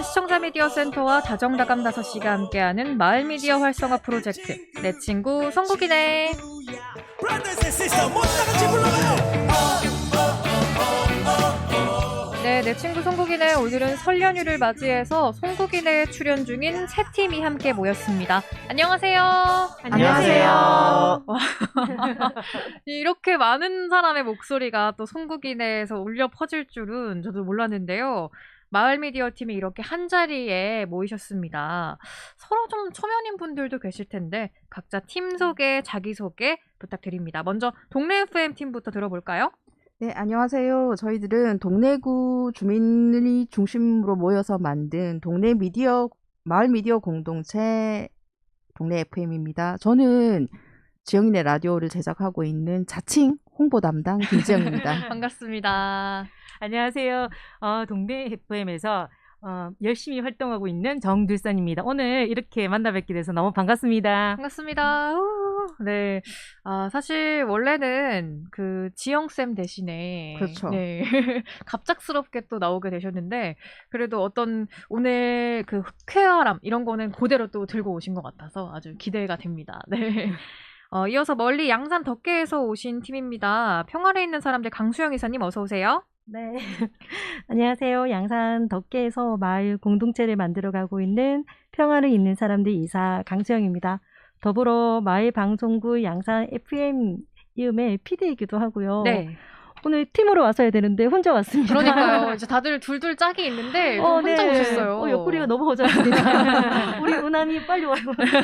여러분은 시청자 미디어 센터와 다정다감 5시가 함께하는 마을 미디어 활성화 프로젝트 내 친구 송국이네. 네, 내 친구 송국이네. 오늘은 설 연휴를 맞이해서 송국이네에 출연 중인 세 팀이 함께 모였습니다. 안녕하세요. 안녕하세요. 이렇게 많은 사람의 목소리가 또 송국이네에서 울려 퍼질 줄은 저도 몰랐는데요. 마을 미디어 팀이 이렇게 한자리에 모이셨습니다. 서로 좀 초면인 분들도 계실 텐데 각자 팀 소개, 자기소개 부탁드립니다. 먼저 동네 FM 팀부터 들어볼까요? 네, 안녕하세요. 저희들은 동래구 주민이 중심으로 모여서 만든 마을 미디어 공동체 동네 FM입니다. 저는 지영이네 라디오를 제작하고 있는 자칭 홍보 담당 김지영입니다. 반갑습니다. 안녕하세요. 동네 FM에서 열심히 활동하고 있는 정들선입니다. 오늘 이렇게 만나 뵙게 돼서 너무 반갑습니다. 반갑습니다. 네. 사실 원래는 그 지영쌤 대신에 그렇죠. 네. 갑작스럽게 또 나오게 되셨는데 그래도 어떤 오늘 그 쾌활함 이런 거는 그대로 또 들고 오신 것 같아서 아주 기대가 됩니다. 네. 이어서 멀리 양산 덕계에서 오신 팀입니다. 평화에 있는 사람들 강수영 이사님 어서 오세요. 네. 안녕하세요. 양산 덕계에서 마을 공동체를 만들어가고 있는 평화를 잇는 사람들 이사 강수영입니다. 더불어 마을 방송국 양산 FM 이음의 PD이기도 하고요. 네. 오늘 팀으로 왔어야 되는데 혼자 왔습니다. 그러니까요. 이제 다들 둘둘 짝이 있는데 혼자 네. 오셨어요. 옆구리가 너무 허전합니다. 우리 은하님 빨리 와요.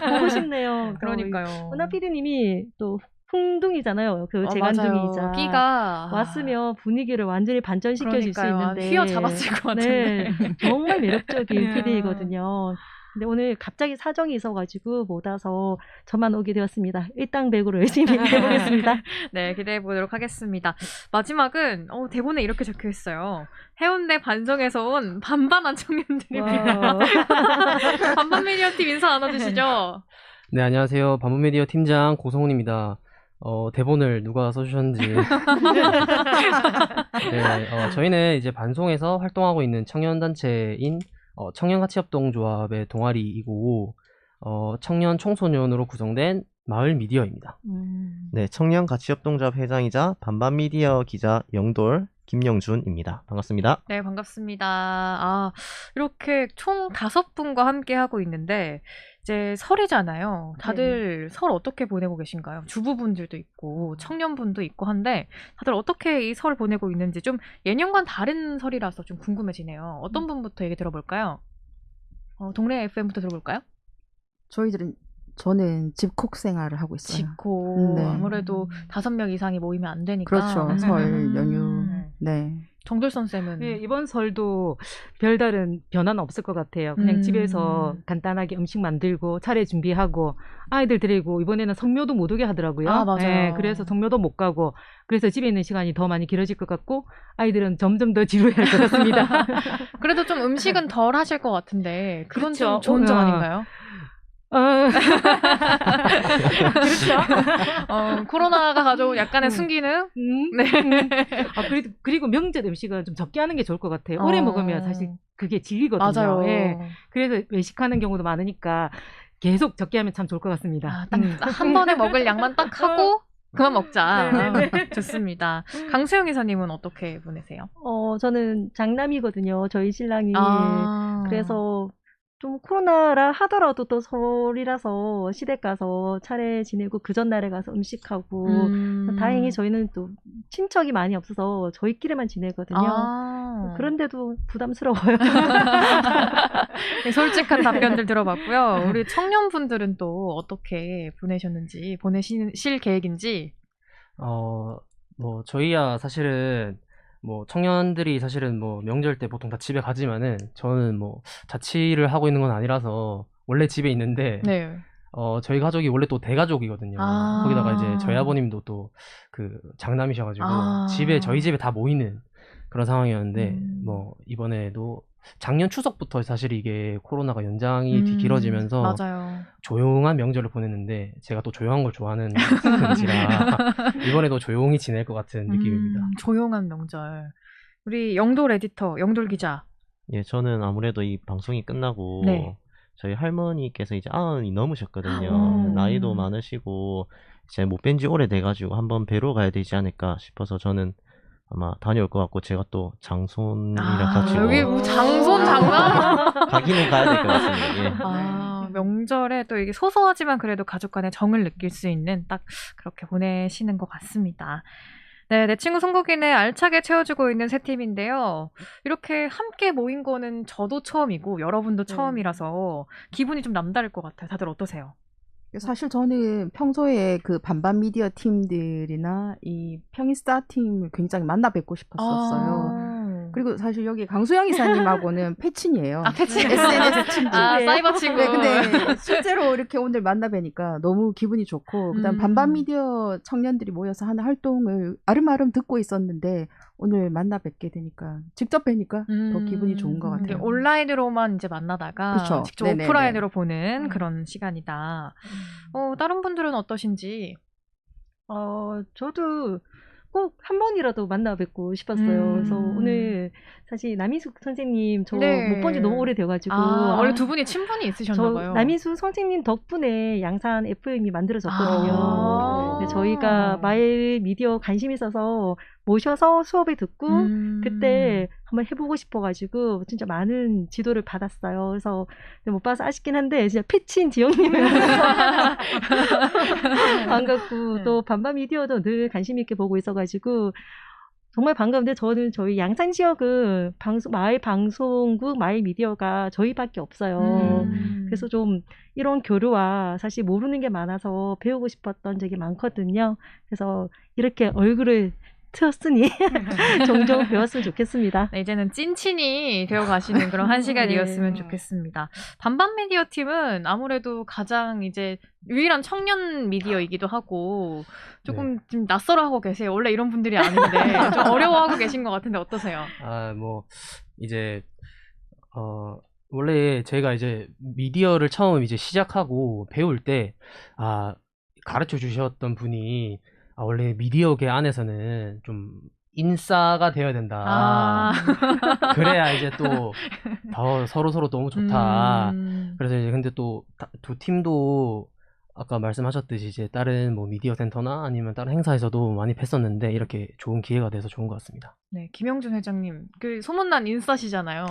보고 싶네요. 그러니까요. 은하 PD님이 또 풍둥이잖아요. 그 재간둥이이자. 맞아요. 끼가 왔으면 분위기를 완전히 반전시켜줄 수 있는데 휘어잡았을 것 같은데. 네, 정말 매력적인 네. PD이거든요. 근데 오늘 갑자기 사정이 있어가지고 못 와서 저만 오게 되었습니다. 일당백으로 열심히 해보겠습니다. 네, 기대해 보도록 하겠습니다. 마지막은 대본에 이렇게 적혀 있어요. 해운대 반성에서 온 반반한 청년들입니다. 반반 미디어 팀 인사 나눠주시죠. 네, 안녕하세요. 반분미디어 팀장 고성훈입니다. 대본을 누가 써주셨는지. 네, 저희는 이제 반송에서 활동하고 있는 청년단체인 청년가치협동조합의 동아리이고, 청년 청소년으로 구성된 마을 미디어입니다. 네, 청년가치협동조합 회장이자 반반미디어 기자 영돌 김영준입니다. 반갑습니다. 네, 반갑습니다. 이렇게 총 5분과 함께 하고 있는데 이제 설이잖아요. 다들 설 어떻게 보내고 계신가요? 주부분들도 있고 청년분도 있고 한데 다들 어떻게 이 설 보내고 있는지 좀 예년과는 다른 설이라서 좀 궁금해지네요. 어떤 분부터 얘기 들어볼까요? 동네 FM부터 들어볼까요? 저는 집콕 생활을 하고 있어요. 집콕. 네. 아무래도 5명 이상이 모이면 안 되니까. 그렇죠. 설 연휴. 네. 정들선 쌤은 네, 이번 설도 별다른 변화는 없을 것 같아요. 그냥 집에서 간단하게 음식 만들고 차례 준비하고 아이들 데리고 이번에는 성묘도 못 오게 하더라고요. 맞아요. 네, 그래서 성묘도 못 가고 그래서 집에 있는 시간이 더 많이 길어질 것 같고 아이들은 점점 더 지루해할 것 같습니다. 그래도 좀 음식은 덜 하실 것 같은데 그건 좀 그렇죠. 좋은 점 아닌가요? 그렇죠. 코로나가 가져온 약간의 순기능? 네. 그리고 명절 음식은 좀 적게 하는 게 좋을 것 같아요. 오래 먹으면 사실 그게 질리거든요. 맞아요. 예. 그래서 외식하는 경우도 많으니까 계속 적게 하면 참 좋을 것 같습니다. 딱 한 번에 먹을 양만 딱 하고 그만 먹자. 네네네. 좋습니다. 강수영 이사님은 어떻게 보내세요? 저는 장남이거든요. 저희 신랑이. 그래서 좀 코로나라 하더라도 또 설이라서 시댁 가서 차례 지내고 그 전날에 가서 음식하고 다행히 저희는 또 친척이 많이 없어서 저희끼리만 지내거든요. 그런데도 부담스러워요. 네, 솔직한 답변들 들어봤고요. 우리 청년분들은 또 어떻게 보내셨는지 보내실 계획인지. 저희야 사실은 청년들이 사실은 명절 때 보통 다 집에 가지만은 저는 자취를 하고 있는 건 아니라서 원래 집에 있는데 네. 저희 가족이 원래 또 대가족이거든요. 거기다가 이제 저희 아버님도 또 그 장남이셔가지고 저희 집에 다 모이는 그런 상황이었는데 이번에도 작년 추석부터 사실 이게 코로나가 연장이 길어지면서 맞아요. 조용한 명절을 보냈는데 제가 또 조용한 걸 좋아하는 분이라 이번에도 조용히 지낼 것 같은 느낌입니다. 조용한 명절. 우리 영돌 에디터, 영돌 기자. 예, 저는 아무래도 이 방송이 끝나고 네. 저희 할머니께서 이제 90이 넘으셨거든요. 오. 나이도 많으시고 이제 못 뵌 지 오래돼가지고 한번 뵈러 가야 되지 않을까 싶어서 저는 아마 다녀올 것 같고 제가 또 장손이랑 같이 여기 뭐 장손 장난? 가기는 가야 될 것 같습니다. 예. 명절에 또 이게 소소하지만 그래도 가족 간의 정을 느낄 수 있는 딱 그렇게 보내시는 것 같습니다. 네, 내 친구 송국이네 알차게 채워주고 있는 세 팀인데요. 이렇게 함께 모인 거는 저도 처음이고 여러분도 처음이라서 기분이 좀 남다를 것 같아요. 다들 어떠세요? 사실 저는 평소에 그 반반 미디어 팀들이나 이 평인스타 팀을 굉장히 만나 뵙고 싶었었어요. 그리고 사실 여기 강수영 이사님하고는 패친이에요. 패친. SNS 친구. 사이버 친구. 네, 근데 실제로 이렇게 오늘 만나 뵈니까 너무 기분이 좋고, 그다음 반반 미디어 청년들이 모여서 하는 활동을 아름아름 듣고 있었는데 오늘 만나 뵙게 되니까 직접 뵈니까 더 기분이 좋은 것 같아요. 온라인으로만 이제 만나다가 그쵸. 직접 네네네. 오프라인으로 보는 그런 시간이다. 다른 분들은 어떠신지? 저도 꼭 한 번이라도 만나 뵙고 싶었어요. 그래서 오늘 사실 남희숙 선생님 저 못 본 지 너무 오래돼가지고 원래 두 분이 친분이 있으셨나 봐요. 남희숙 선생님 덕분에 양산 FM이 만들어졌거든요. 근데 저희가 마을 미디어 관심 있어서 모셔서 수업을 듣고 그때 한번 해보고 싶어가지고 진짜 많은 지도를 받았어요. 그래서 못 봐서 아쉽긴 한데 진짜 패친 지영님을 반갑고 또 반반 미디어도 늘 관심 있게 보고 있어가지고 정말 반가운데 저는 저희 양산 지역은 마을 방송국, 마을 미디어가 저희밖에 없어요. 그래서 좀 이런 교류와 사실 모르는 게 많아서 배우고 싶었던 적이 많거든요. 그래서 이렇게 얼굴을 트였으니 종종 배웠으면 좋겠습니다. 네, 이제는 찐친이 되어가시는 그런 한 시간이었으면 좋겠습니다. 반반 미디어 팀은 아무래도 가장 이제 유일한 청년 미디어이기도 하고 조금 좀 낯설어하고 계세요. 원래 이런 분들이 아닌데 좀 어려워하고 계신 것 같은데 어떠세요? 이제 원래 제가 이제 미디어를 처음 이제 시작하고 배울 때 가르쳐 주셨던 분이 원래 미디어계 안에서는 좀 인싸가 되어야 된다. 그래야 이제 또 더 서로 너무 좋다. 그래서 이제 근데 또 두 팀도 아까 말씀하셨듯이 이제 다른 뭐 미디어 센터나 아니면 다른 행사에서도 많이 뵀었는데 이렇게 좋은 기회가 돼서 좋은 것 같습니다. 네, 김영준 회장님 그 소문난 인싸시잖아요.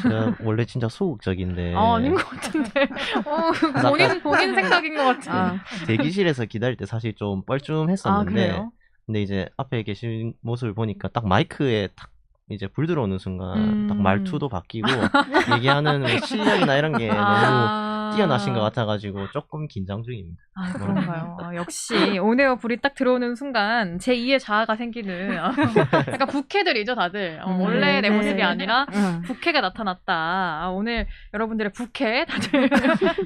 제가 원래 진짜 소극적인데. 아닌 것 같은데. 본인 생각인 것 같아. 대기실에서 기다릴 때 사실 좀 뻘쭘했었는데. 그래요? 근데 이제 앞에 계신 모습을 보니까 딱 마이크에 딱 이제 불 들어오는 순간 딱 말투도 바뀌고 얘기하는 뭐 실력이나 이런 게 너무 뛰어나신 것 같아가지고 조금 긴장 중입니다. 그런가요? 역시 온에어 불이 딱 들어오는 순간 제 2의 자아가 생기는 약간 부캐들이죠 다들. 원래 내 모습이 아니라 부캐가 나타났다. 오늘 여러분들의 부캐 다들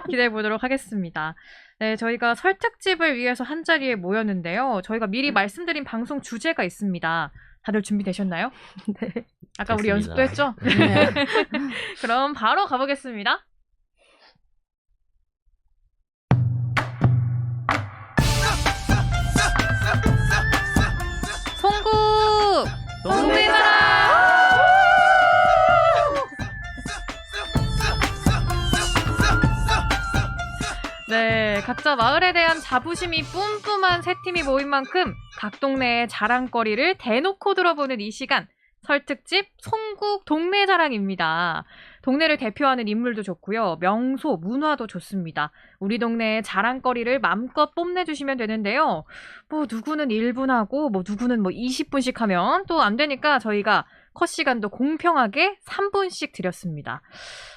기대해 보도록 하겠습니다. 네, 저희가 설 특집을 위해서 한자리에 모였는데요. 저희가 미리 말씀드린 방송 주제가 있습니다. 다들 준비되셨나요? 네. 아까 우리 됐습니다. 연습도 했죠? 네. 그럼 바로 가보겠습니다. 송국! 동네나라! 네, 각자 마을에 대한 자부심이 뿜뿜한 세 팀이 모인 만큼 각 동네의 자랑거리를 대놓고 들어보는 이 시간, 설특집 송국 동네 자랑입니다. 동네를 대표하는 인물도 좋고요. 명소, 문화도 좋습니다. 우리 동네의 자랑거리를 마음껏 뽐내주시면 되는데요. 뭐 누구는 1분 하고 뭐 누구는 뭐 20분씩 하면 또 안 되니까 저희가 컷 시간도 공평하게 3분씩 드렸습니다.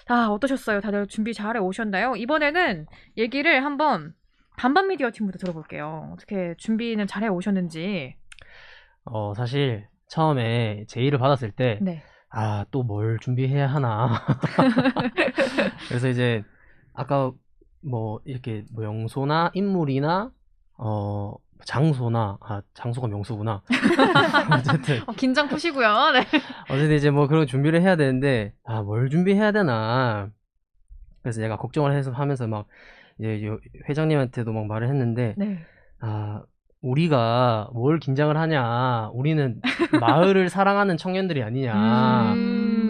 어떠셨어요? 다들 준비 잘 해오셨나요? 이번에는 얘기를 한번 반반 미디어 팀부터 들어볼게요. 어떻게 준비는 잘 해오셨는지. 사실 처음에 제의를 받았을 때 또 뭘 준비해야 하나. 그래서 이제 아까 뭐 이렇게 뭐 명소나 인물이나 장소나 장소가 명소구나. 어쨌든 긴장 푸시고요. 네. 어쨌든 이제 뭐 그런 준비를 해야 되는데 뭘 준비해야 되나. 그래서 제가 걱정을 해서 하면서 막 이제 회장님한테도 막 말을 했는데 우리가 뭘 긴장을 하냐. 우리는 마을을 사랑하는 청년들이 아니냐.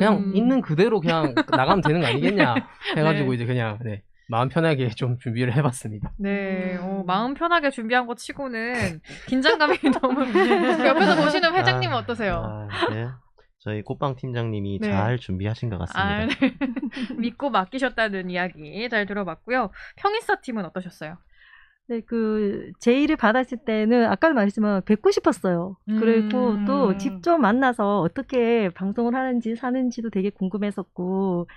그냥 있는 그대로 그냥 나가면 되는 거 아니겠냐 해가지고 네. 이제 그냥 네, 마음 편하게 좀 준비를 해봤습니다. 네, 마음 편하게 준비한 것 치고는 긴장감이 너무 옆에서 보시는 회장님은 어떠세요? 네. 저희 꽃방 팀장님이 네. 잘 준비하신 것 같습니다. 아, 네. 믿고 맡기셨다는 이야기 잘 들어봤고요. 평인서 팀은 어떠셨어요? 네, 제의를 받았을 때는 아까도 말했지만 뵙고 싶었어요. 그리고 또 직접 만나서 어떻게 방송을 하는지 사는지도 되게 궁금했었고,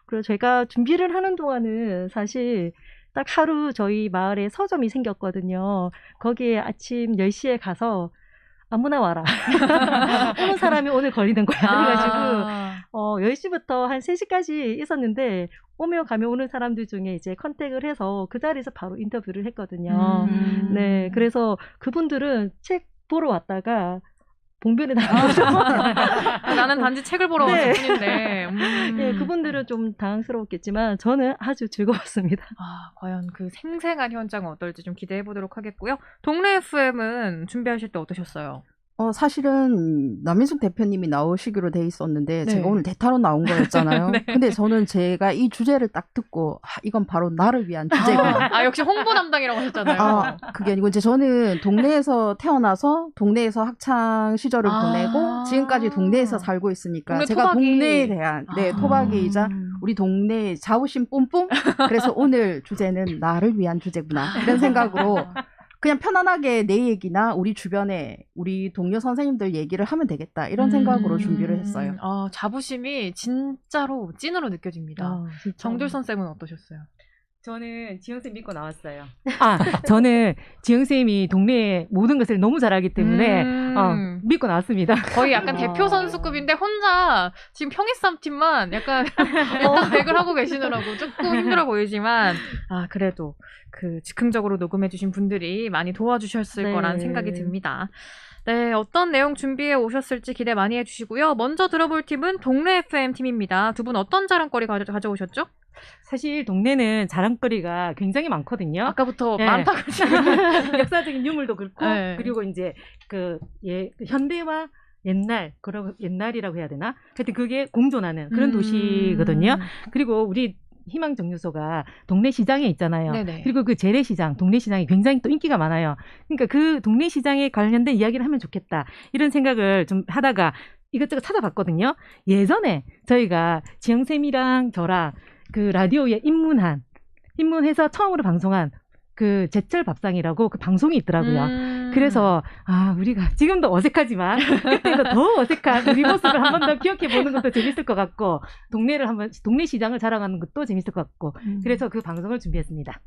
그리고 제가 준비를 하는 동안은 사실 딱 하루 저희 마을에 서점이 생겼거든요. 거기에 아침 10시에 가서 아무나 와라. 오는 사람이 오늘 걸리는 거야. 그래가지고 10시부터 한 3시까지 있었는데 오며 가며 오는 사람들 중에 이제 컨택을 해서 그 자리에서 바로 인터뷰를 했거든요. 네, 그래서 그분들은 책 보러 왔다가 봉변에 나가서 나는 단지 책을 보러 네. 왔을 뿐인데 네, 그분들은 좀 당황스러웠겠지만 저는 아주 즐거웠습니다. 과연 그 생생한 현장은 어떨지 좀 기대해 보도록 하겠고요. 동네 FM은 준비하실 때 어떠셨어요? 사실은 남인숙 대표님이 나오시기로 돼 있었는데 네. 제가 오늘 대타로 나온 거였잖아요. 네. 근데 저는 제가 이 주제를 딱 듣고 이건 바로 나를 위한 주제구나. 역시 홍보 담당이라고 하셨잖아요. 그게 아니고 이제 저는 동네에서 태어나서 동네에서 학창 시절을 보내고 지금까지 동네에서 살고 있으니까 동네 제가 토박이. 동네에 대한 토박이이자 우리 동네의 자부심 뿜뿜. 그래서 오늘 주제는 나를 위한 주제구나 이런 생각으로 그냥 편안하게 내 얘기나 우리 주변에 우리 동료 선생님들 얘기를 하면 되겠다 이런 생각으로 준비를 했어요. 자부심이 진짜로 찐으로 느껴집니다. 정들선 쌤은 어떠셨어요? 저는 지영쌤 믿고 나왔어요. 저는 지영쌤이 동네의 모든 것을 너무 잘하기 때문에 믿고 나왔습니다. 거의 약간 대표 선수급인데 혼자 지금 평이쌈 팀만 약간 일당백을 하고 계시느라고 조금 힘들어 보이지만 그래도 즉흥적으로 녹음해주신 분들이 많이 도와주셨을 거란 생각이 듭니다. 네, 어떤 내용 준비해 오셨을지 기대 많이 해주시고요. 먼저 들어볼 팀은 동네 FM 팀입니다. 두 분 어떤 자랑거리 가져오셨죠? 사실 동네는 자랑거리가 굉장히 많거든요. 아까부터 네. 많다고 지금. 역사적인 유물도 그렇고 네. 그리고 이제 현대와 옛날이라고 해야 되나? 하여튼 그게 공존하는 그런 도시거든요. 그리고 우리 희망정류소가 동네 시장에 있잖아요. 네네. 그리고 그 재래시장, 동네 시장이 굉장히 또 인기가 많아요. 그러니까 그 동네 시장에 관련된 이야기를 하면 좋겠다. 이런 생각을 좀 하다가 이것저것 찾아봤거든요. 예전에 저희가 지영쌤이랑 저랑 그 라디오에 입문해서 처음으로 방송한 그 제철 밥상이라고 그 방송이 있더라고요. 그래서 우리가 지금도 어색하지만 그때도 더 어색한 우리 모습을 한 번 더 기억해 보는 것도 재밌을 것 같고 동네 시장을 자랑하는 것도 재밌을 것 같고 그래서 그 방송을 준비했습니다.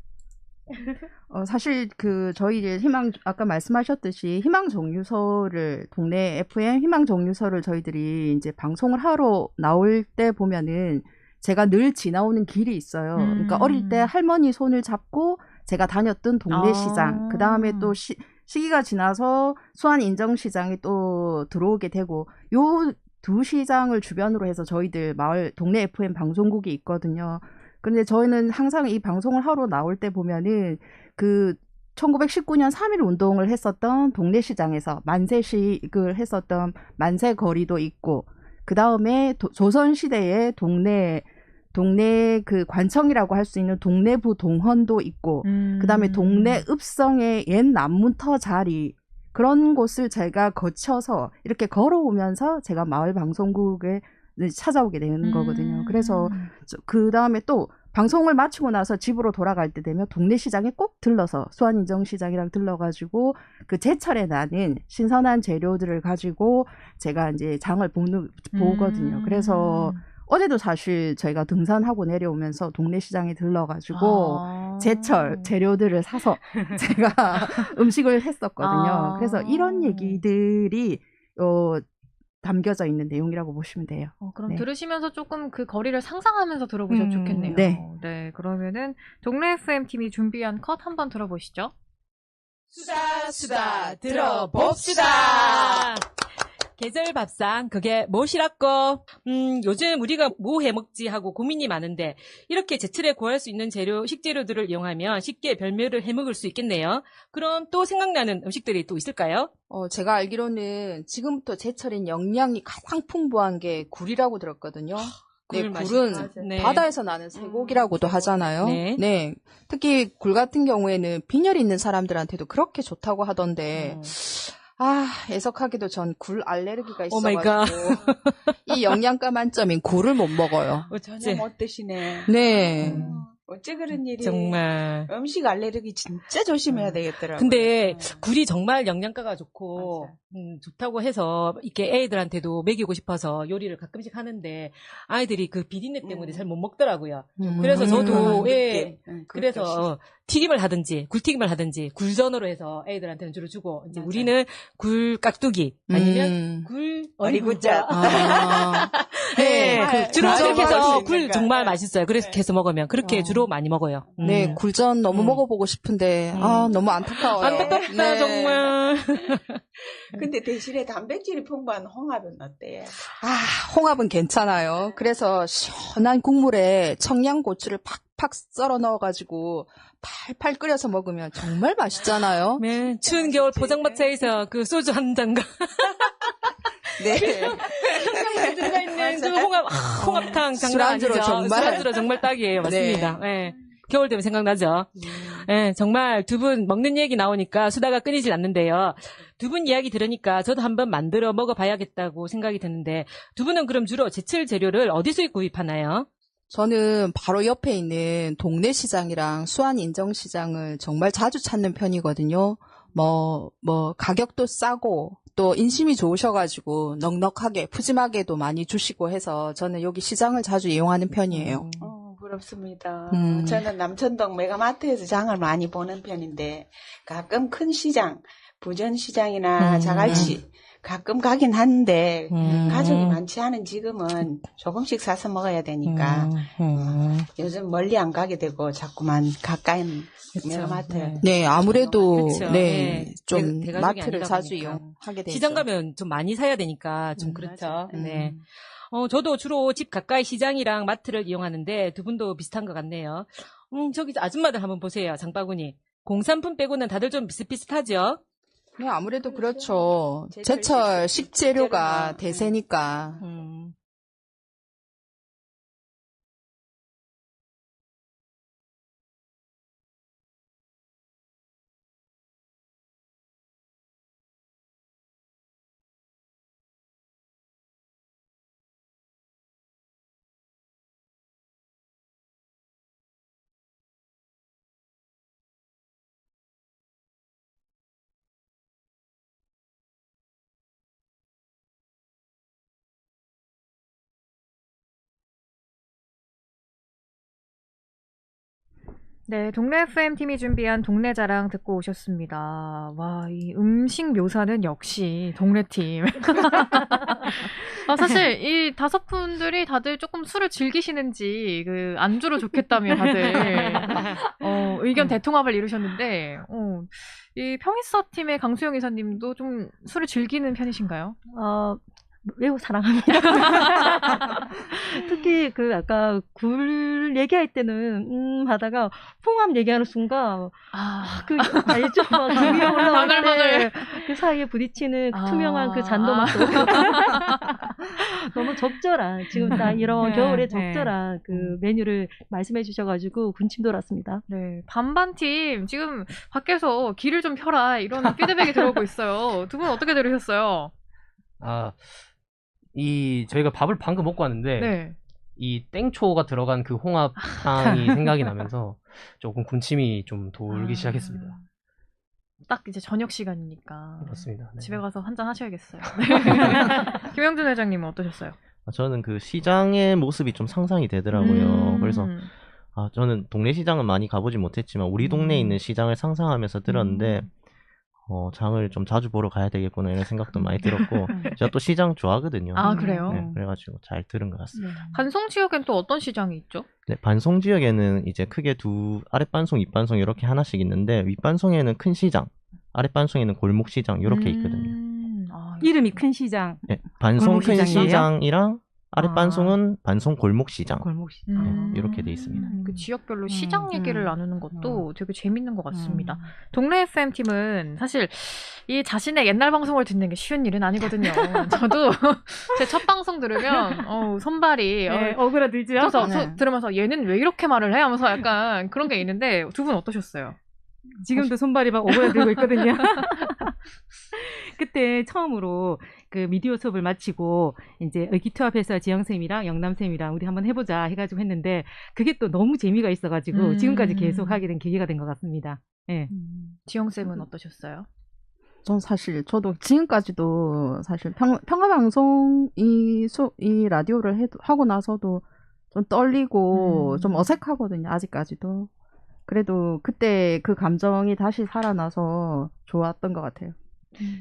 사실 저희 이제 아까 말씀하셨듯이 희망정류소를 동네 FM 희망정류소를 저희들이 이제 방송을 하러 나올 때 보면은 제가 늘 지나오는 길이 있어요. 그러니까 어릴 때 할머니 손을 잡고 제가 다녔던 동네 시장, 그 다음에 또 시기가 지나서 수안 인정시장에 또 들어오게 되고 요 두 시장을 주변으로 해서 저희들 마을 동네 FM 방송국이 있거든요. 그런데 저희는 항상 이 방송을 하러 나올 때 보면은 1919년 3.1 운동을 했었던 동네 시장에서 만세식을 했었던 만세거리도 있고 그 다음에 조선 시대의 동네 그 관청이라고 할 수 있는 동네부 동헌도 있고 그 다음에 동네 읍성의 옛 남문터 자리 그런 곳을 제가 거쳐서 이렇게 걸어오면서 제가 마을 방송국에 찾아오게 되는 거거든요. 그래서 그 다음에 또 방송을 마치고 나서 집으로 돌아갈 때 되면 동네 시장에 꼭 들러서 수안인정시장이랑 들러가지고 그 제철에 나는 신선한 재료들을 가지고 제가 이제 장을 보거든요. 그래서 어제도 사실 저희가 등산하고 내려오면서 동네 시장에 들러가지고 제철 재료들을 사서 제가 음식을 했었거든요. 그래서 이런 얘기들이 담겨져 있는 내용이라고 보시면 돼요. 그럼 들으시면서 조금 그 거리를 상상하면서 들어보셔도 좋겠네요. 네. 그러면은 동네 FM 팀이 준비한 컷 한번 들어보시죠. 수다 들어봅시다. 계절 밥상 그게 무엇이랄까? 요즘 우리가 뭐 해먹지 하고 고민이 많은데 이렇게 제철에 구할 수 있는 식재료들을 이용하면 쉽게 별미를 해먹을 수 있겠네요. 그럼 또 생각나는 음식들이 또 있을까요? 제가 알기로는 지금부터 제철인 영양이 가장 풍부한 게 굴이라고 들었거든요. 네, 굴 굴은 맛있죠. 네. 바다에서 나는 쇠고기라고도 하잖아요. 네. 네. 특히 굴 같은 경우에는 빈혈이 있는 사람들한테도 그렇게 좋다고 하던데, 애석하게도 전 굴 알레르기가 오 마이 갓. 있어가지고 이 영양가 만점인 굴을 못 먹어요. 전혀 못 드시네. 네. 어째 그런 일이. 정말. 음식 알레르기 진짜 조심해야 되겠더라고요. 근데 굴이 정말 영양가가 좋고 좋다고 해서 이렇게 애들한테도 먹이고 싶어서 요리를 가끔씩 하는데 아이들이 그 비린내 때문에 잘 못 먹더라고요. 그래서 저도 그래서 튀김을 하든지 굴튀김을 하든지 굴전으로 해서 애들한테는 주로 주고 이제 우리는 굴 깍두기 아니면 굴 어리굴자. 네, 주로 그렇게 해서 굴 정말 맛있어요. 그래서 해서 먹으면 그렇게 주로 많이 먹어요. 네, 굴전 너무 먹어보고 싶은데 너무 안타까워요. 안타깝다 네. 정말. 근데 대신에 단백질이 풍부한 홍합은 어때요? 홍합은 괜찮아요. 그래서 시원한 국물에 청양고추를 팍팍 썰어 넣어가지고 팔팔 끓여서 먹으면 정말 맛있잖아요. 네, 추운 겨울 포장마차에서 그 소주 한 잔과 네. 들어가 있는 그 홍합탕 장난 아니죠. 술안주로 정말. 술안주로 정말 딱이에요. 맞습니다. 네. 겨울 되면 생각나죠. 네, 정말 두 분 먹는 얘기 나오니까 수다가 끊이질 않는데요. 두 분 이야기 들으니까 저도 한번 만들어 먹어봐야겠다고 생각이 드는데 두 분은 그럼 주로 제철 재료를 어디서 구입하나요? 저는 바로 옆에 있는 동네 시장이랑 수안 인정시장을 정말 자주 찾는 편이거든요. 가격도 싸고 또 인심이 좋으셔가지고 넉넉하게 푸짐하게도 많이 주시고 해서 저는 여기 시장을 자주 이용하는 편이에요. 부럽습니다. 저는 남천동 메가마트에서 장을 많이 보는 편인데 가끔 큰 시장, 부전시장이나 자갈치 가끔 가긴 하는데 가족이 많지 않은 지금은 조금씩 사서 먹어야 되니까 요즘 멀리 안 가게 되고 자꾸만 가까이 메가마트. 네, 아무래도 그쵸. 좀 대가족이 마트를 아니다 자주 보니까. 이용하게 되죠. 시장 가면 좀 많이 사야 되니까 좀 그렇죠. 네. 저도 주로 집 가까이 시장이랑 마트를 이용하는데 두 분도 비슷한 것 같네요. 저기 아줌마들 한번 보세요. 장바구니. 공산품 빼고는 다들 좀 비슷비슷하죠? 네, 아무래도 그렇죠. 제철 식재료가 대세니까. 네, 동네 FM 팀이 준비한 동네 자랑 듣고 오셨습니다. 와, 이 음식 묘사는 역시 동네 팀. 사실 이 5분들이 다들 조금 술을 즐기시는지 그 안주로 좋겠다며 다들 의견 대통합을 이루셨는데 이 평이서 팀의 강수영 이사님도 좀 술을 즐기는 편이신가요? 매우 사랑합니다. 특히 그 아까 굴 얘기할 때는 하다가 홍합 얘기하는 순간 알죠? 막 굴이 올라올 때 그 사이에 부딪히는 그 투명한 그 잔도 맛도 너무 적절한 지금 딱 이런 겨울에 적절한 그 메뉴를 말씀해 주셔가지고 군침 돌았습니다. 네, 반반 팀 지금 밖에서 길을 좀 펴라 이런 피드백이 들어오고 있어요. 두 분 어떻게 들으셨어요? 저희가 밥을 방금 먹고 왔는데 이 땡초가 들어간 그 홍합탕이 생각이 나면서 조금 군침이 좀 돌기 시작했습니다. 딱 이제 저녁 시간이니까 맞습니다. 네. 집에 가서 한잔 하셔야겠어요. 김영준 회장님은 어떠셨어요? 저는 그 시장의 모습이 좀 상상이 되더라고요. 그래서 저는 동네 시장은 많이 가보지 못했지만 우리 동네에 있는 시장을 상상하면서 들었는데 장을 좀 자주 보러 가야 되겠구나 이런 생각도 많이 들었고 제가 또 시장 좋아하거든요. 그래요? 네, 그래가지고 잘 들은 것 같습니다. 반송 지역엔 또 어떤 시장이 있죠? 네, 반송 지역에는 이제 크게 아랫반송, 윗반송 이렇게 하나씩 있는데 윗반송에는 큰 시장, 아랫반송에는 골목 시장 이렇게 있거든요. 이름이 큰 시장. 네, 반송 큰 골목시장이에요? 시장이랑 아랫반송은 반송 골목시장. 골목시장. 네, 이렇게 돼 있습니다. 그 지역별로 시장 얘기를 나누는 것도 되게 재밌는 것 같습니다. 동네 FM 팀은 사실 이 자신의 옛날 방송을 듣는 게 쉬운 일은 아니거든요. 저도 제 첫 방송 들으면 손발이 네, 오그라들죠. 그래서 네. 들으면서 얘는 왜 이렇게 말을 해? 하면서 약간 그런 게 있는데 두 분 어떠셨어요? 지금도 손발이 막 오그라들고 있거든요. 그때 처음으로 그 미디어 수업을 마치고 이제 의기투합해서 지영쌤이랑 영남쌤이랑 우리 한번 해보자 해가지고 했는데 그게 또 너무 재미가 있어가지고 지금까지 계속 하게 된 계기가 된 것 같습니다. 네. 지영쌤은 어떠셨어요? 전 사실 저도 지금까지도 사실 평화방송 이 라디오를 하고 나서도 좀 떨리고 좀 어색하거든요. 아직까지도. 그래도 그때 그 감정이 다시 살아나서 좋았던 것 같아요.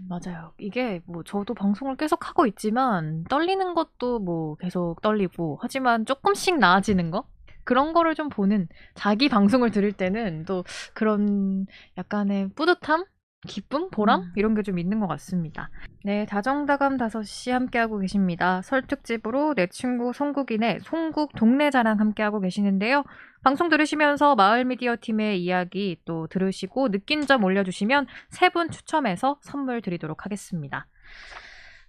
맞아요. 이게 뭐 저도 방송을 계속 하고 있지만 떨리는 것도 뭐 계속 떨리고 하지만 조금씩 나아지는 거? 그런 거를 좀 보는 자기 방송을 들을 때는 또 그런 약간의 뿌듯함? 기쁨? 보람? 이런 게 좀 있는 것 같습니다. 네, 다정다감 5시 함께하고 계십니다. 설 특집으로 내 친구 송국인의 송국 동네 자랑 함께하고 계시는데요. 방송 들으시면서 마을 미디어 팀의 이야기 또 들으시고 느낀 점 올려주시면 3분 추첨해서 선물 드리도록 하겠습니다.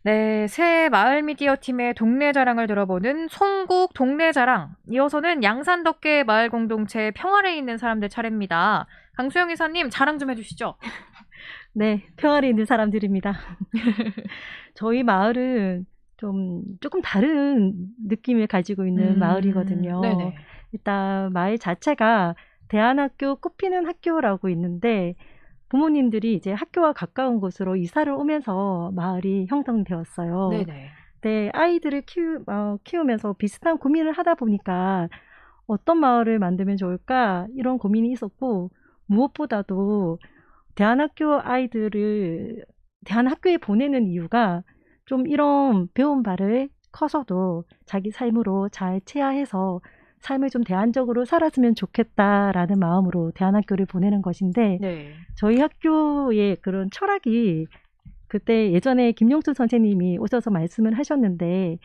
네, 새 마을 미디어 팀의 동네 자랑을 들어보는 송국 동네 자랑. 이어서는 양산 덕계 마을 공동체 평화에 있는 사람들 차례입니다. 강수영 이사님 자랑 좀 해주시죠. 네, 평화에 있는 사람들입니다. 저희 마을은 조금 다른 느낌을 가지고 있는 마을이거든요. 네네. 일단 마을 자체가 대안학교 꽃피는 학교라고 있는데 부모님들이 이제 학교와 가까운 곳으로 이사를 오면서 마을이 형성되었어요. 네네. 네, 아이들을 키우면서 비슷한 고민을 하다 보니까 어떤 마을을 만들면 좋을까 이런 고민이 있었고 무엇보다도 대안학교에 보내는 이유가 좀 이런 배운 바를 커서도 자기 삶으로 잘 체화해서 삶을 좀 대안적으로 살았으면 좋겠다라는 마음으로 대안학교를 보내는 것인데 네. 저희 학교의 그런 철학이 그때 예전에 김용춘 선생님이 오셔서 말씀을 하셨는데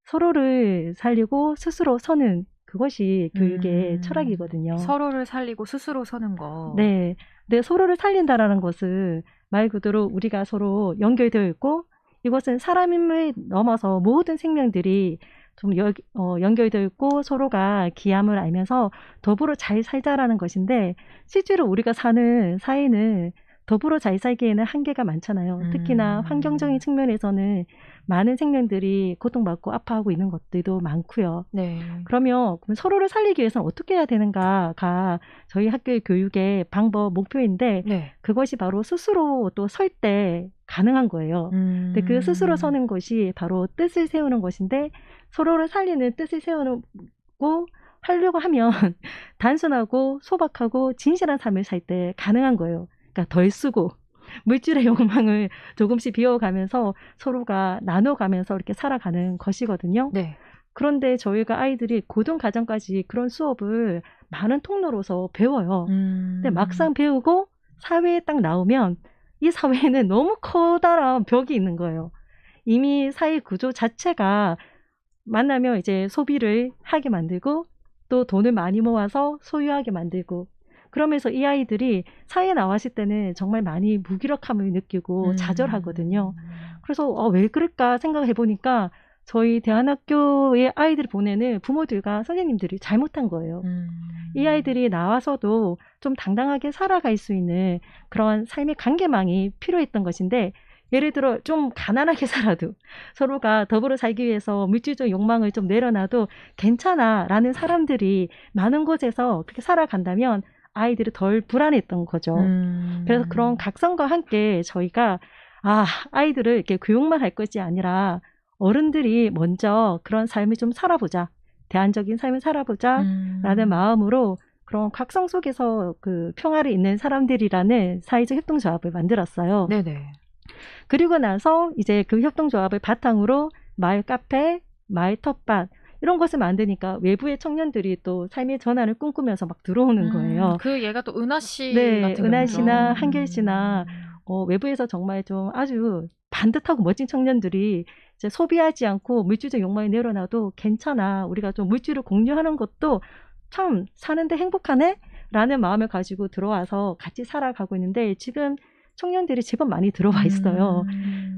서로를 살리고 스스로 서는 그것이 교육의 철학이거든요. 서로를 살리고 스스로 서는 거. 네. 근데 서로를 살린다라는 것은 말 그대로 우리가 서로 연결되어 있고 이것은 사람임을 넘어서 모든 생명들이 좀 연결되어 있고 서로가 기함을 알면서 더불어 잘 살자라는 것인데 실제로 우리가 사는 사회는 더불어 잘 살기에는 한계가 많잖아요. 특히나 환경적인 측면에서는 많은 생명들이 고통받고 아파하고 있는 것들도 많고요. 네. 그럼 서로를 살리기 위해서는 어떻게 해야 되는가가 저희 학교의 교육의 방법, 목표인데 네. 그것이 바로 스스로 또 설 때 가능한 거예요. 근데 그 스스로 서는 것이 바로 뜻을 세우는 것인데 서로를 살리는 뜻을 세우고 하려고 하면 단순하고 소박하고 진실한 삶을 살 때 가능한 거예요. 그러니까 덜 쓰고 물질의 욕망을 조금씩 비워가면서 서로가 나눠가면서 이렇게 살아가는 것이거든요. 네. 그런데 저희가 아이들이 고등과정까지 그런 수업을 많은 통로로서 배워요. 근데 막상 배우고 사회에 딱 나오면 이 사회에는 너무 커다란 벽이 있는 거예요. 이미 사회 구조 자체가 만나면 이제 소비를 하게 만들고 또 돈을 많이 모아서 소유하게 만들고 그러면서 이 아이들이 사회에 나왔을 때는 정말 많이 무기력함을 느끼고 좌절하거든요. 그래서 왜 그럴까 생각해 보니까 저희 대안학교의 아이들 보내는 부모들과 선생님들이 잘못한 거예요. 이 아이들이 나와서도 좀 당당하게 살아갈 수 있는 그런 삶의 관계망이 필요했던 것인데 예를 들어 좀 가난하게 살아도 서로가 더불어 살기 위해서 물질적 욕망을 좀 내려놔도 괜찮아라는 사람들이 많은 곳에서 그렇게 살아간다면 아이들이 덜 불안했던 거죠. 그래서 그런 각성과 함께 저희가 아이들을 이렇게 교육만 할 것이 아니라 어른들이 먼저 그런 삶을 좀 살아보자. 대안적인 삶을 살아보자. 라는 마음으로 그런 각성 속에서 그 평화를 잇는 사람들이라는 사회적 협동조합을 만들었어요. 네네. 그리고 나서 이제 그 협동조합을 바탕으로 마을 카페, 마을 텃밭 이런 것을 만드니까 외부의 청년들이 또 삶의 전환을 꿈꾸면서 막 들어오는 거예요. 그 얘가 또 은하 씨 네, 같은 은하 경우죠. 씨나 한결 씨나 외부에서 정말 좀 아주 반듯하고 멋진 청년들이 이제 소비하지 않고 물질적 욕망에 내려놔도 괜찮아. 우리가 좀 물질을 공유하는 것도 참 사는데 행복하네? 라는 마음을 가지고 들어와서 같이 살아가고 있는데 지금 청년들이 제법 많이 들어와 있어요.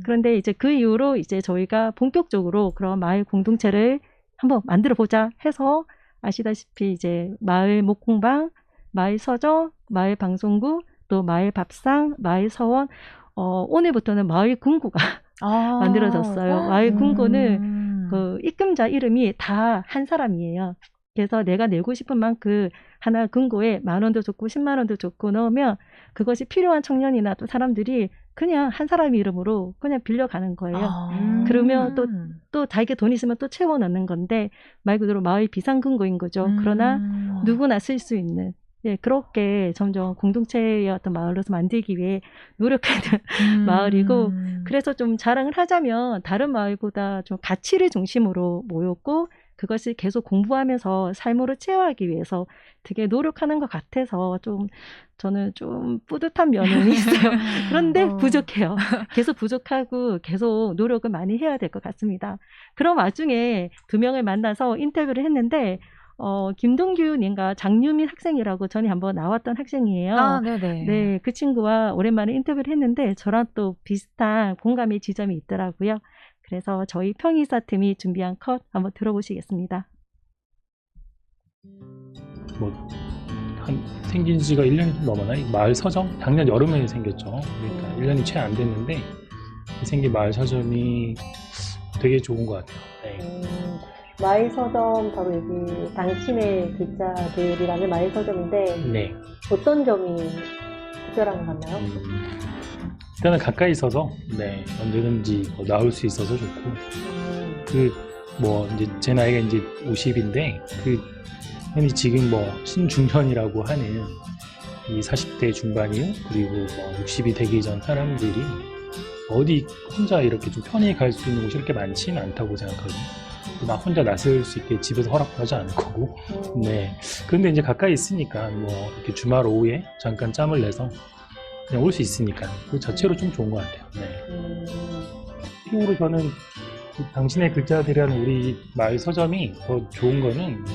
그런데 이제 그 이후로 이제 저희가 본격적으로 그런 마을 공동체를 한번 만들어 보자 해서 아시다시피 이제 마을 목공방, 마을 서점, 마을 방송국, 또 마을 밥상, 마을 서원, 오늘부터는 마을 군구가 만들어졌어요. 마을 군구는 그 입금자 이름이 다 한 사람이에요. 그래서 내가 내고 싶은 만큼 하나 금고에 10,000원도 좋고 10만 원도 좋고 넣으면 그것이 필요한 청년이나 또 사람들이 그냥 한 사람 이름으로 그냥 빌려가는 거예요. 그러면 또 자기가 돈 있으면 또 채워 넣는 건데 말 그대로 마을 비상금고인 거죠. 그러나 누구나 쓸 수 있는 예, 그렇게 점점 공동체의 어떤 마을로서 만들기 위해 노력하는 마을이고 그래서 좀 자랑을 하자면 다른 마을보다 좀 가치를 중심으로 모였고 그것을 계속 공부하면서 삶으로 체화하기 위해서 되게 노력하는 것 같아서 좀 저는 좀 뿌듯한 면은 있어요. 그런데 부족해요. 계속 부족하고 계속 노력을 많이 해야 될 것 같습니다. 그런 와중에 2명을 만나서 인터뷰를 했는데 김동규님과 장유민 학생이라고 전에 한번 나왔던 학생이에요. 네네. 네, 그 친구와 오랜만에 인터뷰를 했는데 저랑 또 비슷한 공감의 지점이 있더라고요. 그래서 저희 평의사팀이 준비한 컷 한번 들어보시겠습니다. 생긴 지가 1년이 좀 넘었나요? 마을 서점? 작년 여름에 생겼죠. 그러니까 1년이 채 안 됐는데 생긴 마을 서점이 되게 좋은 것 같아요. 네. 마을 서점 바로 여기 당신의 글자들이라는 마을 서점인데 네. 어떤 점이 특별한 것 같나요? 일단은 가까이 있어서 네, 언제든지 나올 수 있어서 좋고 이제 제 나이가 이제 50인데 흔히 지금 신중년이라고 하는 이 40대 중반이요 그리고 60이 되기 전 사람들이 어디 혼자 이렇게 좀 편히 갈 수 있는 곳이 이렇게 많지는 않다고 생각하거든요. 막 혼자 나설 수 있게 집에서 허락도 하지 않을 거고. 네. 그런데 이제 가까이 있으니까 이렇게 주말 오후에 잠깐 짬을 내서 그냥 올 수 있으니까 그 자체로 좀 좋은 것 같아요. 네. 개인적으로 저는 당신의 글자들이라는 우리 마을 서점이 더 좋은 거는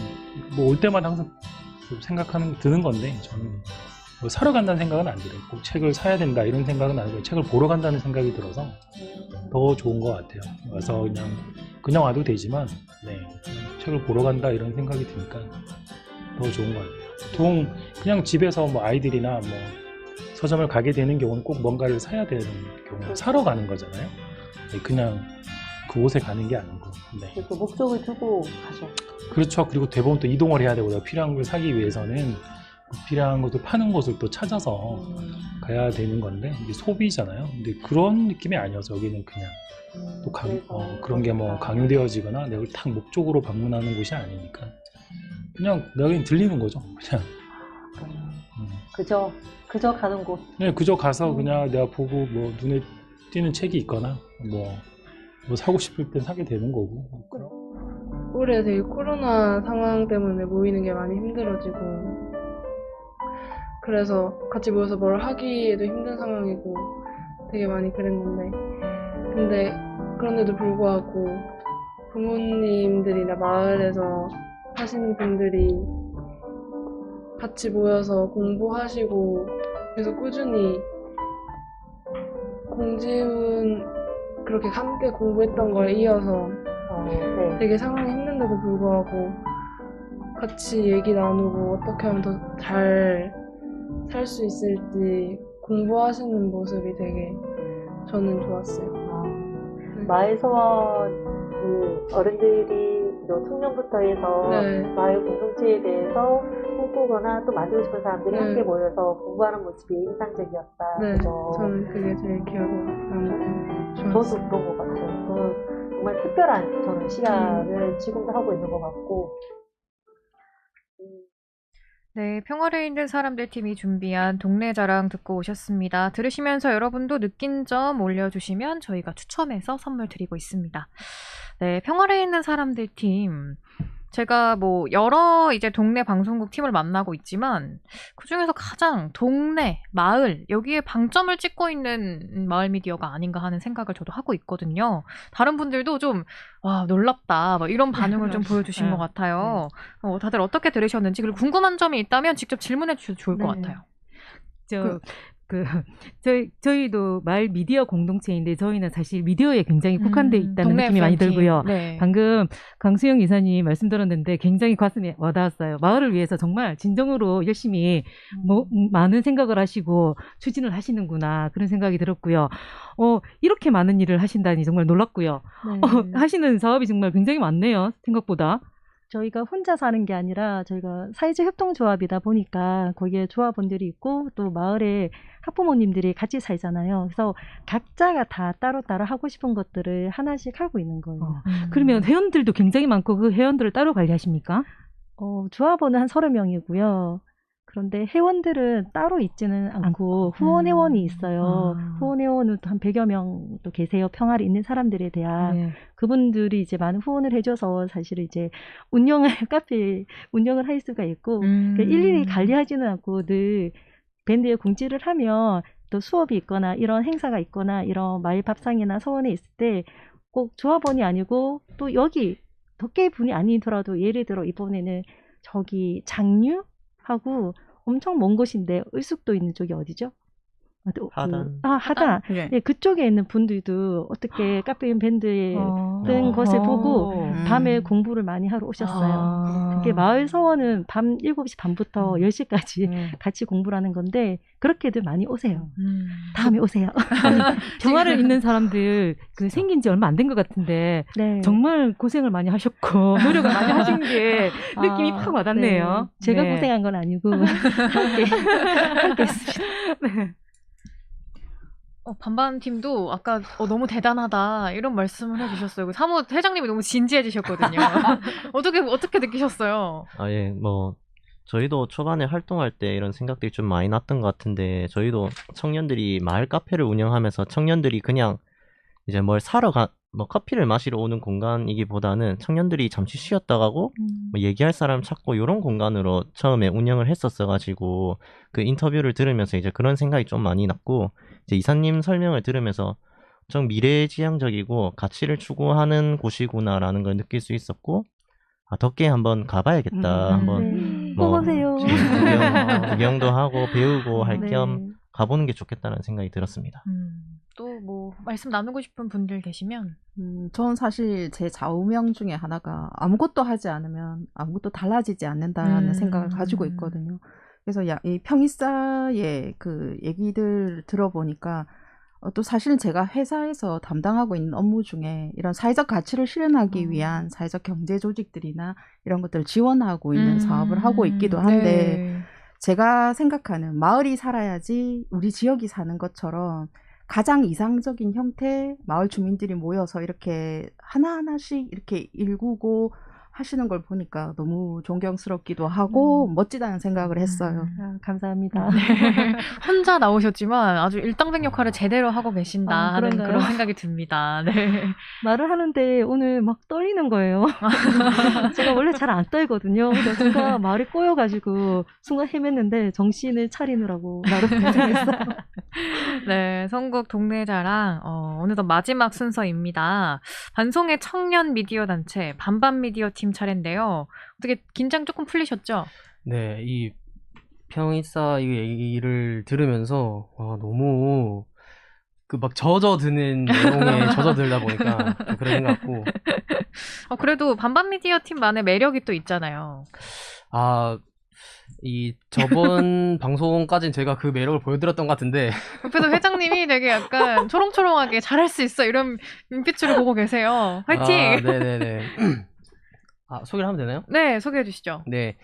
올 때마다 항상 드는 건데 저는 사러 간다는 생각은 안 들어요. 꼭 책을 사야 된다 이런 생각은 안 들어요. 책을 보러 간다는 생각이 들어서 더 좋은 것 같아요. 와서 그냥 와도 되지만 네, 책을 보러 간다 이런 생각이 드니까 더 좋은 것 같아요. 보통 그냥 집에서 아이들이나 서점을 가게 되는 경우는 꼭 뭔가를 사야 되는 경우 사러 가는 거잖아요. 네, 그냥 그곳에 가는 게 아니고. 네. 그 목적을 두고 가죠. 그렇죠. 그리고 대부분 또 이동을 해야 되고 필요한 걸 사기 위해서는 필요한 것도 파는 곳을 또 찾아서 가야 되는 건데 이게 소비잖아요. 근데 그런 느낌이 아니어서 여기는 그냥 또 그런 게 강요되어지거나 내가 딱 목적으로 방문하는 곳이 아니니까 그냥 여기는 들리는 거죠. 그냥. 그저 가는 곳. 네, 그저 가서 그냥 내가 보고 눈에 띄는 책이 있거나 사고 싶을 땐 사게 되는 거고. 올해 되게 코로나 상황 때문에 모이는 게 많이 힘들어지고 그래서 같이 모여서 뭘 하기에도 힘든 상황이고 되게 많이 그랬는데 근데 그런데도 불구하고 부모님들이나 마을에서 사시는 분들이 같이 모여서 공부하시고 계속 꾸준히 공지훈 그렇게 함께 공부했던 걸 이어서 되게 상황이 힘든데도 불구하고 같이 얘기 나누고 어떻게 하면 더 잘 살 수 있을지 공부하시는 모습이 되게 저는 좋았어요. 마을서원 어른들이 청년부터 해서 마을 공동체에 대해서 꿈꾸거나 또 만들고 싶은 사람들이 함께 모여서 공부하는 모습이 인상적이었다. 네, 그죠? 저는 그게 제일 기억에 남고 저도 그런 것 같아요. 정말 특별한 저는 시간을 지금도 하고 있는 것 같고. 네, 평화를 잃는 사람들 팀이 준비한 동네 자랑 듣고 오셨습니다. 들으시면서 여러분도 느낀 점 올려주시면 저희가 추첨해서 선물 드리고 있습니다. 네, 평화를 잃는 사람들 팀 제가 뭐 여러 이제 동네 방송국 팀을 만나고 있지만 그중에서 가장 동네, 마을 여기에 방점을 찍고 있는 마을 미디어가 아닌가 하는 생각을 저도 하고 있거든요. 다른 분들도 좀 와 놀랍다 뭐 이런 반응을 좀 보여주신 것 같아요. 다들 어떻게 들으셨는지 그리고 궁금한 점이 있다면 직접 질문해 주셔도 좋을 것 같아요. 저희도 마을 미디어 공동체인데 저희는 사실 미디어에 굉장히 국한돼 있다는 느낌이 많이 들고요. 네. 방금 강수영 이사님 말씀 들었는데 굉장히 가슴에 와닿았어요. 마을을 위해서 정말 진정으로 열심히 많은 생각을 하시고 추진을 하시는구나 그런 생각이 들었고요. 이렇게 많은 일을 하신다니 정말 놀랐고요. 네. 하시는 사업이 정말 굉장히 많네요. 생각보다. 저희가 혼자 사는 게 아니라 저희가 사회적 협동조합이다 보니까 거기에 조합원들이 있고 또 마을에 학부모님들이 같이 살잖아요. 그래서 각자가 다 따로따로 하고 싶은 것들을 하나씩 하고 있는 거예요. 그러면 회원들도 굉장히 많고 그 회원들을 따로 관리하십니까? 조합원은 한 30명이고요. 그런데 회원들은 따로 있지는 않고 후원 회원이 있어요. 후원 회원은 한 100여 명 또 계세요. 평화를 있는 사람들에 대한. 네. 그분들이 이제 많은 후원을 해줘서 사실 이제 카페 운영을 할 수가 있고 그러니까 일일이 관리하지는 않고 늘 밴드에 공지를 하면 또 수업이 있거나 이런 행사가 있거나 이런 마을 밥상이나 서원에 있을 때 꼭 조합원이 아니고 또 여기 덕계 분이 아니더라도 예를 들어 이번에는 저기 장류하고 엄청 먼 곳인데 을숙도 있는 쪽이 어디죠? 하단. 하단. 네, 그쪽에 있는 분들도 어떻게 카페 밴드에 뜬 것을 보고 밤에 공부를 많이 하러 오셨어요. 그게 마을 서원은 밤 7시 반부터 10시까지 같이 공부를 하는 건데 그렇게들 많이 오세요. 다음에 오세요. 평화를 잇는 사람들 생긴 지 얼마 안 된 것 같은데 네. 정말 고생을 많이 하셨고 노력을 많이 하신 게 느낌이 팍 와닿네요. 네. 제가 네. 고생한 건 아니고 함께 했습니다. 네. 반반 팀도 아까 너무 대단하다 이런 말씀을 해주셨어요. 사뭇 회장님이 너무 진지해지셨거든요. 어떻게 느끼셨어요? 예, 뭐 저희도 초반에 활동할 때 이런 생각들이 좀 많이 났던 것 같은데 저희도 청년들이 마을 카페를 운영하면서 청년들이 그냥 이제 뭘 사러 뭐 커피를 마시러 오는 공간이기보다는 청년들이 잠시 쉬었다 가고 뭐 얘기할 사람 찾고 이런 공간으로 처음에 운영을 했었어가지고 그 인터뷰를 들으면서 이제 그런 생각이 좀 많이 났고 이제 이사님 설명을 들으면서 좀 미래지향적이고 가치를 추구하는 곳이구나라는 걸 느낄 수 있었고 덕계에 한번 가봐야겠다. 한번 꼭 오세요. 구경도 하고 배우고 할 겸 네. 가보는 게 좋겠다는 생각이 들었습니다. 또 뭐 말씀 나누고 싶은 분들 계시면 저는 사실 제 좌우명 중에 하나가 아무것도 하지 않으면 아무것도 달라지지 않는다는 생각을 가지고 있거든요. 그래서 이 평이사의 그 얘기들 들어보니까 또 사실은 제가 회사에서 담당하고 있는 업무 중에 이런 사회적 가치를 실현하기 위한 사회적 경제 조직들이나 이런 것들을 지원하고 있는 사업을 하고 있기도 한데 네. 제가 생각하는 마을이 살아야지 우리 지역이 사는 것처럼 가장 이상적인 형태 마을 주민들이 모여서 이렇게 하나하나씩 이렇게 일구고 하시는 걸 보니까 너무 존경스럽기도 하고 멋지다는 생각을 했어요. 감사합니다. 네. 혼자 나오셨지만 아주 일당백 역할을 제대로 하고 계신다는 그런가요? 그런 생각이 듭니다. 네. 말을 하는데 오늘 막 떨리는 거예요. 제가 원래 잘 안 떨거든요. 근데 순간 말이 꼬여가지고 순간 헤맸는데 정신을 차리느라고 나름 고생했어요. 네, 선곡 동네자랑 어느덧 마지막 순서입니다. 반송의 청년 미디어 단체 반반 미디어 팀 차례인데요. 어떻게 긴장 조금 풀리셨죠? 네, 이 평이사 이 얘기를 들으면서 너무 막 젖어드는 내용에 젖어들다 보니까 좀 그런 생각 같고 그래도 반반 미디어 팀만의 매력이 또 있잖아요. 이 저번 방송까지는 제가 그 매력을 보여드렸던 것 같은데 옆에서 회장님이 되게 약간 초롱초롱하게 잘할 수 있어 이런 눈빛으로 보고 계세요. 화이팅! 네네네. 소개를 하면 되나요? 네, 소개해 주시죠. 네,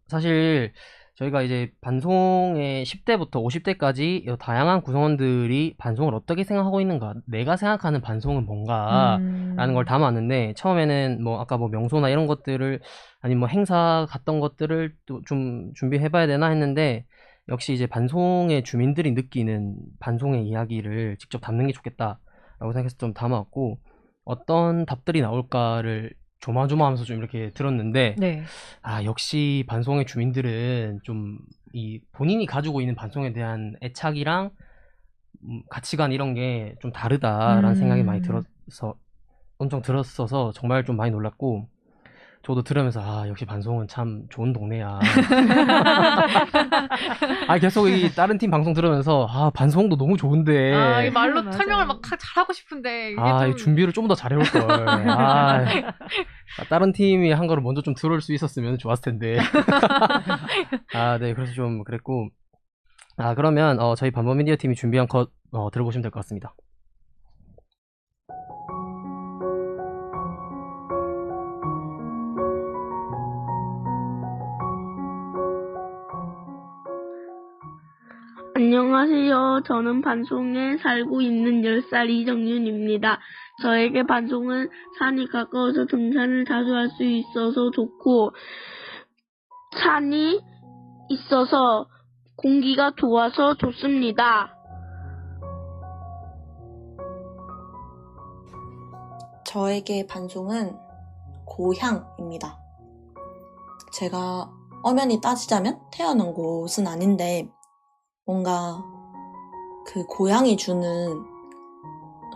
사실 저희가 이제 반송의 10대부터 50대까지 다양한 구성원들이 반송을 어떻게 생각하고 있는가, 내가 생각하는 반송은 뭔가 라는 걸 담았는데 처음에는 뭐 아까 뭐 명소나 이런 것들을 아니면 뭐 행사 갔던 것들을 또 좀 준비해봐야 되나 했는데 역시 이제 반송의 주민들이 느끼는 반송의 이야기를 직접 담는 게 좋겠다라고 생각해서 좀 담아왔고 어떤 답들이 나올까를 조마조마하면서 좀 이렇게 들었는데 네. 역시 반송의 주민들은 좀 이 본인이 가지고 있는 반송에 대한 애착이랑 가치관 이런 게 좀 다르다라는 생각이 많이 엄청 들었어서 정말 좀 많이 놀랐고 저도 들으면서 역시 반송은 참 좋은 동네야. 계속 이 다른 팀 방송 들으면서 반송도 너무 좋은데 이 말로 설명을 막 잘하고 싶은데 이게 이 준비를 좀 더 잘해올 걸. 다른 팀이 한 거를 먼저 좀 들을 수 있었으면 좋았을 텐데. 네, 그래서 좀 그랬고. 그러면 저희 반반미디어 팀이 준비한 컷 들어보시면 될 것 같습니다. 안녕하세요. 저는 반송에 살고 있는 10살 이정윤입니다. 저에게 반송은 산이 가까워서 등산을 자주 할 수 있어서 좋고, 산이 있어서 공기가 좋아서 좋습니다. 저에게 반송은 고향입니다. 제가 엄연히 따지자면 태어난 곳은 아닌데 뭔가 그 고향이 주는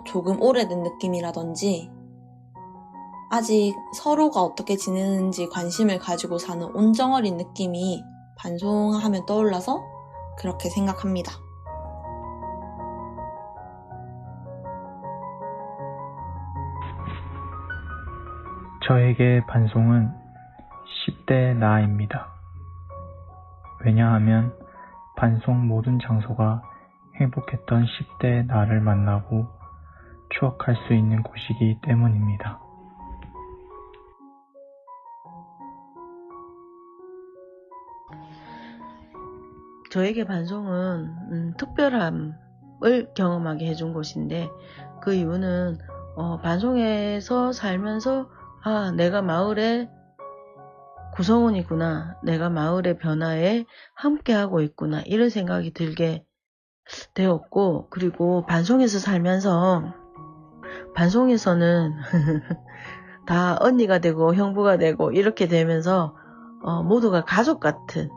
조금 오래된 느낌이라든지 아직 서로가 어떻게 지내는지 관심을 가지고 사는 온정어린 느낌이 반송하면 떠올라서 그렇게 생각합니다. 저에게 반송은 10대 나입니다. 왜냐하면 반송 모든 장소가 행복했던 10대 나를 만나고 추억할 수 있는 곳이기 때문입니다. 저에게 반송은 특별함을 경험하게 해준 곳인데 그 이유는 반송에서 살면서 내가 마을의 구성원이구나, 내가 마을의 변화에 함께하고 있구나 이런 생각이 들게 되었고, 그리고 반송에서 살면서 반송에서는 다 언니가 되고 형부가 되고 이렇게 되면서 모두가 가족 같은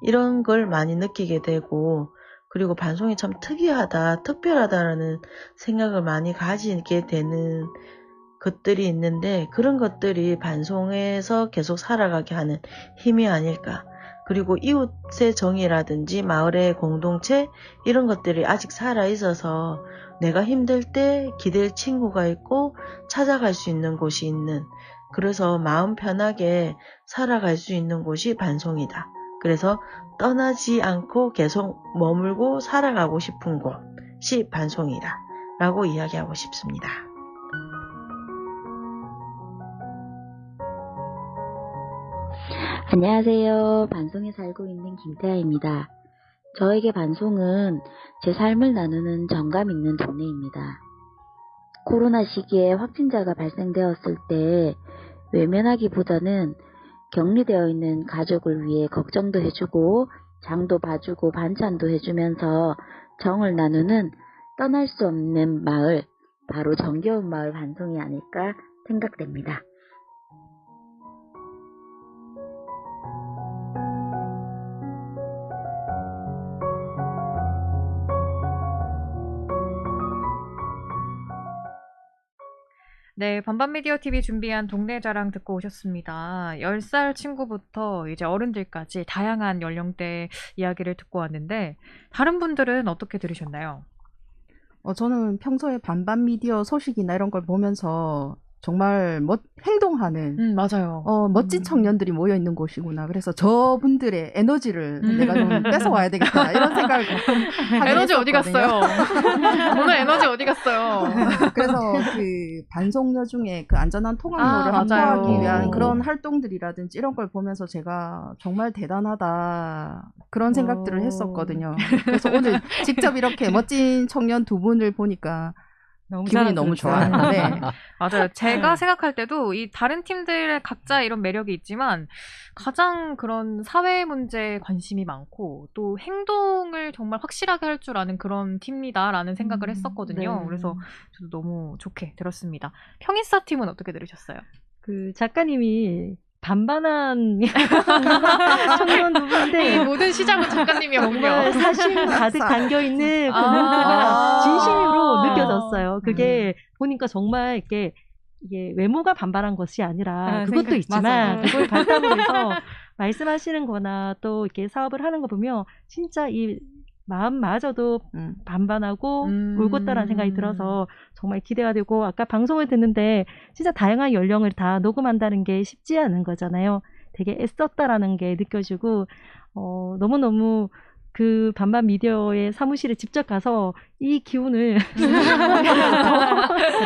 이런 걸 많이 느끼게 되고, 그리고 반송이 참 특이하다, 특별하다라는 생각을 많이 가지게 되는 것들이 있는데, 그런 것들이 반송에서 계속 살아가게 하는 힘이 아닐까. 그리고 이웃의 정이라든지 마을의 공동체 이런 것들이 아직 살아있어서 내가 힘들 때 기댈 친구가 있고 찾아갈 수 있는 곳이 있는, 그래서 마음 편하게 살아갈 수 있는 곳이 반송이다. 그래서 떠나지 않고 계속 머물고 살아가고 싶은 곳이 반송이다 라고 이야기하고 싶습니다. 안녕하세요. 반송에 살고 있는 김태아입니다. 저에게 반송은 제 삶을 나누는 정감 있는 동네입니다. 코로나 시기에 확진자가 발생되었을 때 외면하기보다는 격리되어 있는 가족을 위해 걱정도 해주고 장도 봐주고 반찬도 해주면서 정을 나누는 떠날 수 없는 마을, 바로 정겨운 마을 반송이 아닐까 생각됩니다. 네, 반반미디어 TV 준비한 동네 자랑 듣고 오셨습니다. 10살 친구부터 이제 어른들까지 다양한 연령대 이야기를 듣고 왔는데, 다른 분들은 어떻게 들으셨나요? 저는 평소에 반반미디어 소식이나 이런 걸 보면서 정말 행동하는 맞아요. 멋진 청년들이 모여 있는 곳이구나. 그래서 저분들의 에너지를 내가 좀 뺏어와야 되겠다 이런 생각을 에너지 어디 갔어요? 오늘 에너지 어디 갔어요? 그래서 그 반송여 중에 그 안전한 통학로를 확보하기 위한 그런 활동들이라든지 이런 걸 보면서 제가 정말 대단하다 그런 생각들을 했었거든요. 그래서 오늘 직접 이렇게 멋진 청년 두 분을 보니까 기분이 너무 좋아요. 네. 맞아요. 제가 생각할 때도 이 다른 팀들의 각자 이런 매력이 있지만 가장 그런 사회 문제에 관심이 많고 또 행동을 정말 확실하게 할 줄 아는 그런 팀이다라는 생각을 했었거든요. 네. 그래서 저도 너무 좋게 들었습니다. 평인사 팀은 어떻게 들으셨어요? 그 작가님이 반반한 청년 두 분인데 모든 시작은 작가님이었군요. 정말 사심 가득 담겨 있는 그 문구가 진심으로 느껴졌어요. 그게 보니까 정말 이게 외모가 반반한 것이 아니라 그것도 있지만 그걸 바탕으로 해서 말씀하시는 거나 또 이렇게 사업을 하는 거 보면 진짜 이 마음마저도 반반하고 울곧다라는 생각이 들어서 정말 기대가 되고, 아까 방송을 듣는데 진짜 다양한 연령을 다 녹음한다는 게 쉽지 않은 거잖아요. 되게 애썼다라는 게 느껴지고 너무너무 그 반반 미디어의 사무실에 직접 가서 이 기운을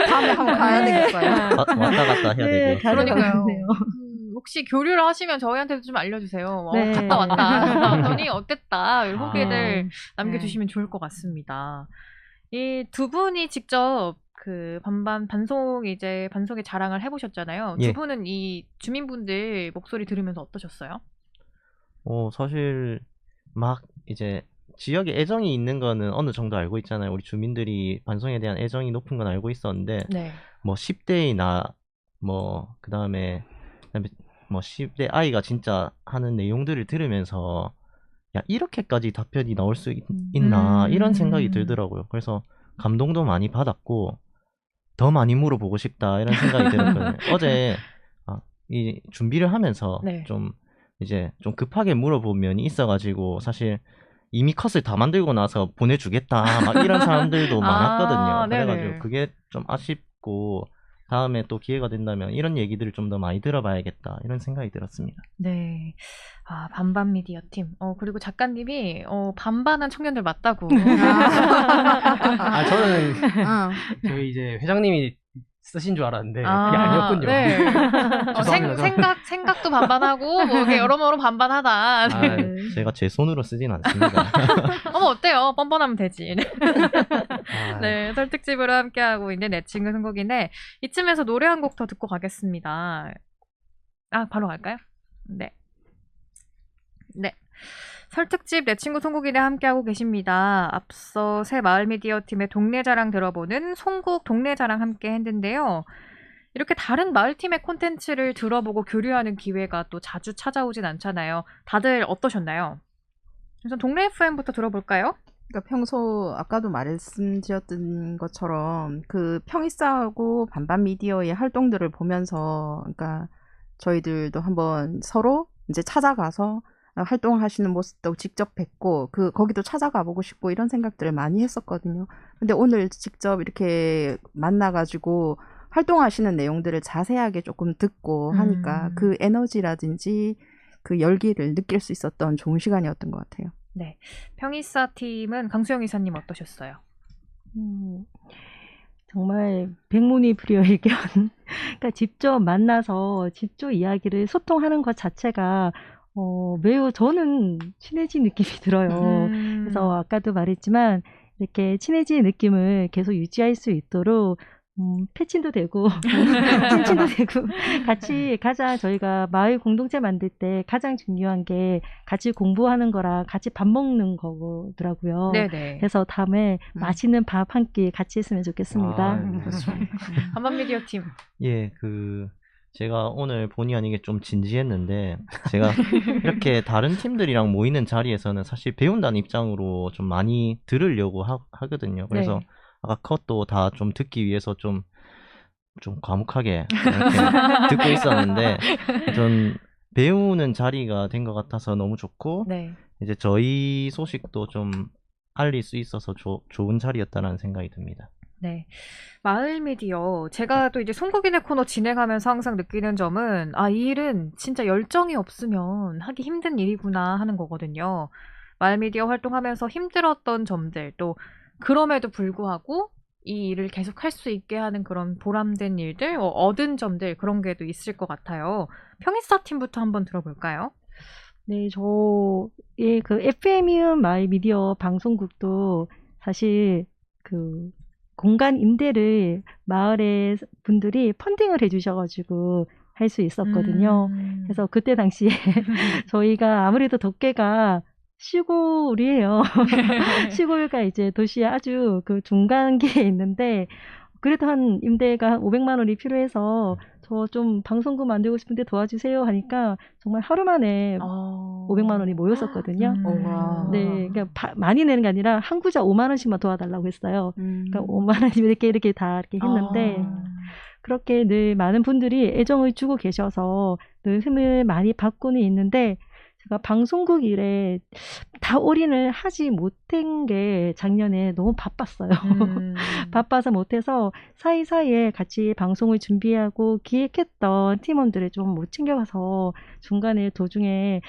다음에 한번 가야 되겠어요. 왔다 갔다 해야 되고. 그러니까요. 혹시 교류를 하시면 저희한테도 좀 알려주세요. 갔다 왔다. 더니 어땠다. 후기들 남겨주시면 좋을 것 같습니다. 이 두 분이 직접 그 반송의 자랑을 해보셨잖아요. 두 분은 이 주민분들 목소리 들으면서 어떠셨어요? 사실 막 이제 지역에 애정이 있는 거는 어느 정도 알고 있잖아요. 우리 주민들이 반송에 대한 애정이 높은 건 알고 있었는데, 뭐 10대이나 뭐 그다음에 뭐 10대 아이가 진짜 하는 내용들을 들으면서 야, 이렇게까지 답변이 나올 수 있나 이런 생각이 들더라고요. 그래서 감동도 많이 받았고 더 많이 물어보고 싶다 이런 생각이 들었거든요. 어제 이 준비를 하면서 좀 급하게 물어본 면이 있어가지고 사실 이미 컷을 다 만들고 나서 보내주겠다 막 이런 사람들도 많았거든요. 그래가지고 그게 좀 아쉽고 다음에 또 기회가 된다면 이런 얘기들을 좀 더 많이 들어봐야겠다 이런 생각이 들었습니다. 네. 반반 미디어 팀. 그리고 작가님이 반반한 청년들 맞다고. 저는 저희 이제 회장님이 쓰신 줄 알았는데 그게 아니었군요. 네. 생각도 반반하고 뭐 이렇게 여러모로 반반하다. 제가 제 손으로 쓰진 않습니다. 어때요? 뻔뻔하면 되지. 네, 설 특집으로 함께하고 있는 내 친구 선곡인데 이쯤에서 노래 한 곡 더 듣고 가겠습니다. 바로 갈까요? 네. 설 특집 내 친구 송국이네 함께하고 계십니다. 앞서 새 마을 미디어 팀의 동네 자랑 들어보는 송국 동네 자랑 함께 했는데요. 이렇게 다른 마을 팀의 콘텐츠를 들어보고 교류하는 기회가 또 자주 찾아오진 않잖아요. 다들 어떠셨나요? 우선 동네 FM부터 들어볼까요? 그러니까 평소 아까도 말씀드렸던 것처럼 그 평이사하고 반반 미디어의 활동들을 보면서 그러니까 저희들도 한번 서로 이제 찾아가서 활동하시는 모습도 직접 뵙고 거기도 찾아가 보고 싶고 이런 생각들을 많이 했었거든요. 근데 오늘 직접 이렇게 만나가지고 활동하시는 내용들을 자세하게 조금 듣고 하니까 그 에너지라든지 그 열기를 느낄 수 있었던 좋은 시간이었던 것 같아요. 네, 평이사 팀은 강수영 이사님 어떠셨어요? 정말 백문이 불여일견. 그러니까 직접 만나서 직접 이야기를 소통하는 것 자체가 매우 저는 친해진 느낌이 들어요. 그래서 아까도 말했지만 이렇게 친해진 느낌을 계속 유지할 수 있도록 패친도 되고 찐친도 되고 같이 가장 저희가 마을 공동체 만들 때 가장 중요한 게 같이 공부하는 거랑 같이 밥 먹는 거더라고요. 네네. 그래서 다음에 맛있는 밥 한 끼 같이 했으면 좋겠습니다. 반반 미디어 팀. 제가 오늘 본의 아니게 좀 진지했는데 제가 이렇게 다른 팀들이랑 모이는 자리에서는 사실 배운다는 입장으로 좀 많이 들으려고 하거든요. 그래서 아까 컷도 다 좀 듣기 위해서 좀 과묵하게 이렇게 듣고 있었는데 전 배우는 자리가 된 것 같아서 너무 좋고 이제 저희 소식도 좀 알릴 수 있어서 좋은 자리였다는 생각이 듭니다. 네. 마을 미디어. 제가 또 이제 송국이네 코너 진행하면서 항상 느끼는 점은 이 일은 진짜 열정이 없으면 하기 힘든 일이구나 하는 거거든요. 마을 미디어 활동하면서 힘들었던 점들, 또 그럼에도 불구하고 이 일을 계속 할 수 있게 하는 그런 보람된 일들, 얻은 점들 그런 게 또 있을 것 같아요. 평이사 팀부터 한번 들어볼까요? 네, 그 FM이은 마을 미디어 방송국도 사실 그 공간 임대를 마을의 분들이 펀딩을 해주셔가지고 할 수 있었거든요. 그래서 그때 당시에 저희가 아무래도 덕계가 시골이에요. 시골과 이제 도시의 아주 그 중간기에 있는데 그래도 한 임대가 한 500만 원이 필요해서 저 좀 방송국 만들고 싶은데 도와주세요 하니까 정말 하루 만에 500만 원이 모였었거든요. 네, 그러니까 많이 내는 게 아니라 한 구자 5만 원씩만 도와달라고 했어요. 그러니까 5만 원이면 이렇게 다 이렇게 했는데 그렇게 늘 많은 분들이 애정을 주고 계셔서 늘 힘을 많이 받고는 있는데 제가 방송국 일에 다 올인을 하지 못한 게 작년에 너무 바빴어요. 바빠서 못해서 사이사이에 같이 방송을 준비하고 기획했던 팀원들을 좀 못 챙겨가서 중간에 도중에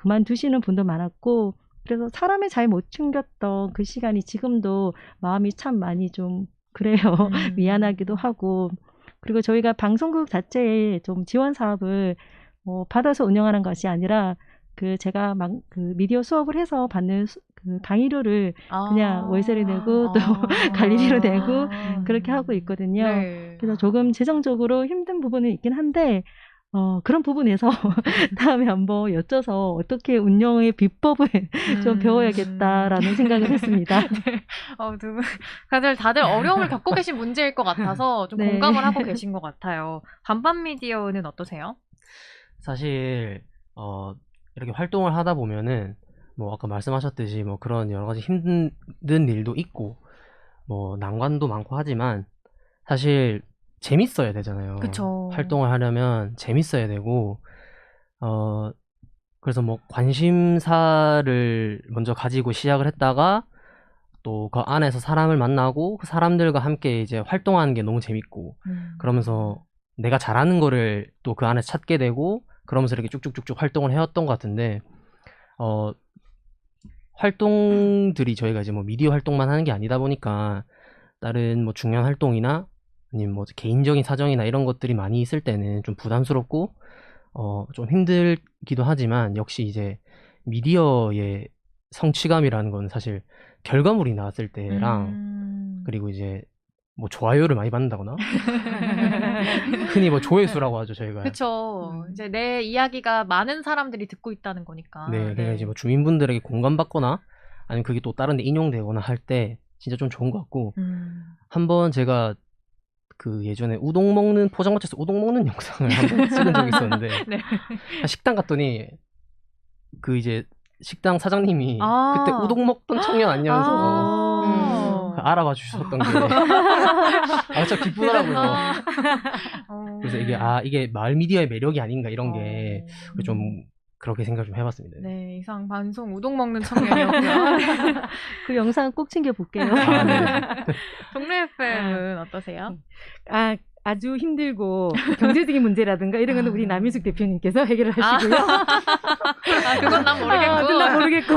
그만두시는 분도 많았고 그래서 사람을 잘 못 챙겼던 그 시간이 지금도 마음이 참 많이 좀 그래요. 미안하기도 하고 그리고 저희가 방송국 자체에 좀 지원 사업을 받아서 운영하는 것이 아니라 제가 막 미디어 수업을 해서 받는 그 강의료를 그냥 월세를 내고 또 관리비로 내고 그렇게 하고 있거든요. 네. 그래서 조금 재정적으로 힘든 부분은 있긴 한데 그런 부분에서 다음에 한번 여쭤서 어떻게 운영의 비법을 좀 배워야겠다라는 생각을 했습니다. 네. 두 분 다들 어려움을 겪고 계신 문제일 것 같아서 좀 공감을 하고 계신 것 같아요. 반반 미디어는 어떠세요? 사실 이렇게 활동을 하다 보면은 뭐 아까 말씀하셨듯이 뭐 그런 여러 가지 힘든 일도 있고 뭐 난관도 많고 하지만 사실 재밌어야 되잖아요. 그쵸. 활동을 하려면 재밌어야 되고 그래서 뭐 관심사를 먼저 가지고 시작을 했다가 또 그 안에서 사람을 만나고 그 사람들과 함께 이제 활동하는 게 너무 재밌고 그러면서 내가 잘하는 거를 또 그 안에 찾게 되고 그러면서 이렇게 쭉쭉쭉쭉 활동을 해왔던 것 같은데 활동들이 저희가 이제 뭐 미디어 활동만 하는 게 아니다 보니까 다른 뭐 중요한 활동이나 아니면 뭐 개인적인 사정이나 이런 것들이 많이 있을 때는 좀 부담스럽고 좀 힘들기도 하지만 역시 이제 미디어의 성취감이라는 건 사실 결과물이 나왔을 때랑 그리고 이제 뭐 좋아요를 많이 받는다거나 흔히 뭐 조회수라고 하죠 저희가. 그렇죠. 이제 내 이야기가 많은 사람들이 듣고 있다는 거니까. 네, 그러니까 이제 뭐 주민분들에게 공감받거나 아니면 그게 또 다른 데 인용되거나 할 때 진짜 좀 좋은 것 같고 한번 제가 그 예전에 우동 먹는 포장마차에서 우동 먹는 영상을 한번 찍은 적이 있었는데 네. 식당 갔더니 그 이제 식당 사장님이 그때 우동 먹던 청년 아니면서 알아봐 주셨던 게 진짜 기쁘더라고요. 그래서 이게 마을 미디어의 매력이 아닌가 이런 게 좀 그렇게 생각 좀 해봤습니다. 네, 이상 방송 우동 먹는 청년이었고요. 그 영상 꼭 챙겨볼게요. 네. 동네 FM은 어떠세요? 아주 힘들고 경제적인 문제라든가 이런 거는 우리 남인숙 대표님께서 해결을 하시고요. 그건 난 모르겠고. 난 모르겠고.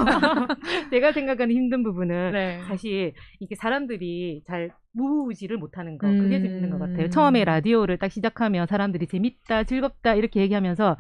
내가 생각하는 힘든 부분은 사실 이게 사람들이 잘 무지를 못하는 거 그게 재밌는 것 같아요. 처음에 라디오를 딱 시작하면 사람들이 재밌다, 즐겁다 이렇게 얘기하면서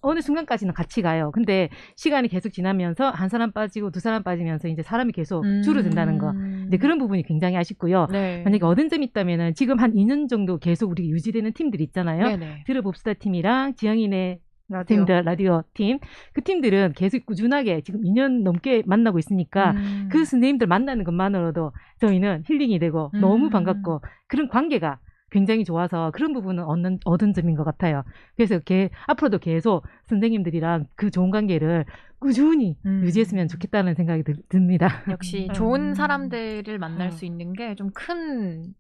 어느 순간까지는 같이 가요. 근데 시간이 계속 지나면서 한 사람 빠지고 두 사람 빠지면서 이제 사람이 계속 줄어든다는 거. 근데 그런 부분이 굉장히 아쉽고요. 만약에 얻은 점이 있다면은 지금 한 2년 정도 계속 우리 유지되는 팀들이 있잖아요. 들어봅시다 팀이랑 지영이네 라디오 팀. 그 팀들은 계속 꾸준하게 지금 2년 넘게 만나고 있으니까 그 선생님들 만나는 것만으로도 저희는 힐링이 되고 너무 반갑고 그런 관계가 굉장히 좋아서 그런 부분은 얻은 점인 것 같아요. 그래서 앞으로도 계속 선생님들이랑 그 좋은 관계를 꾸준히 유지했으면 좋겠다는 생각이 듭니다. 역시 좋은 사람들을 만날 수 있는 게 좀 큰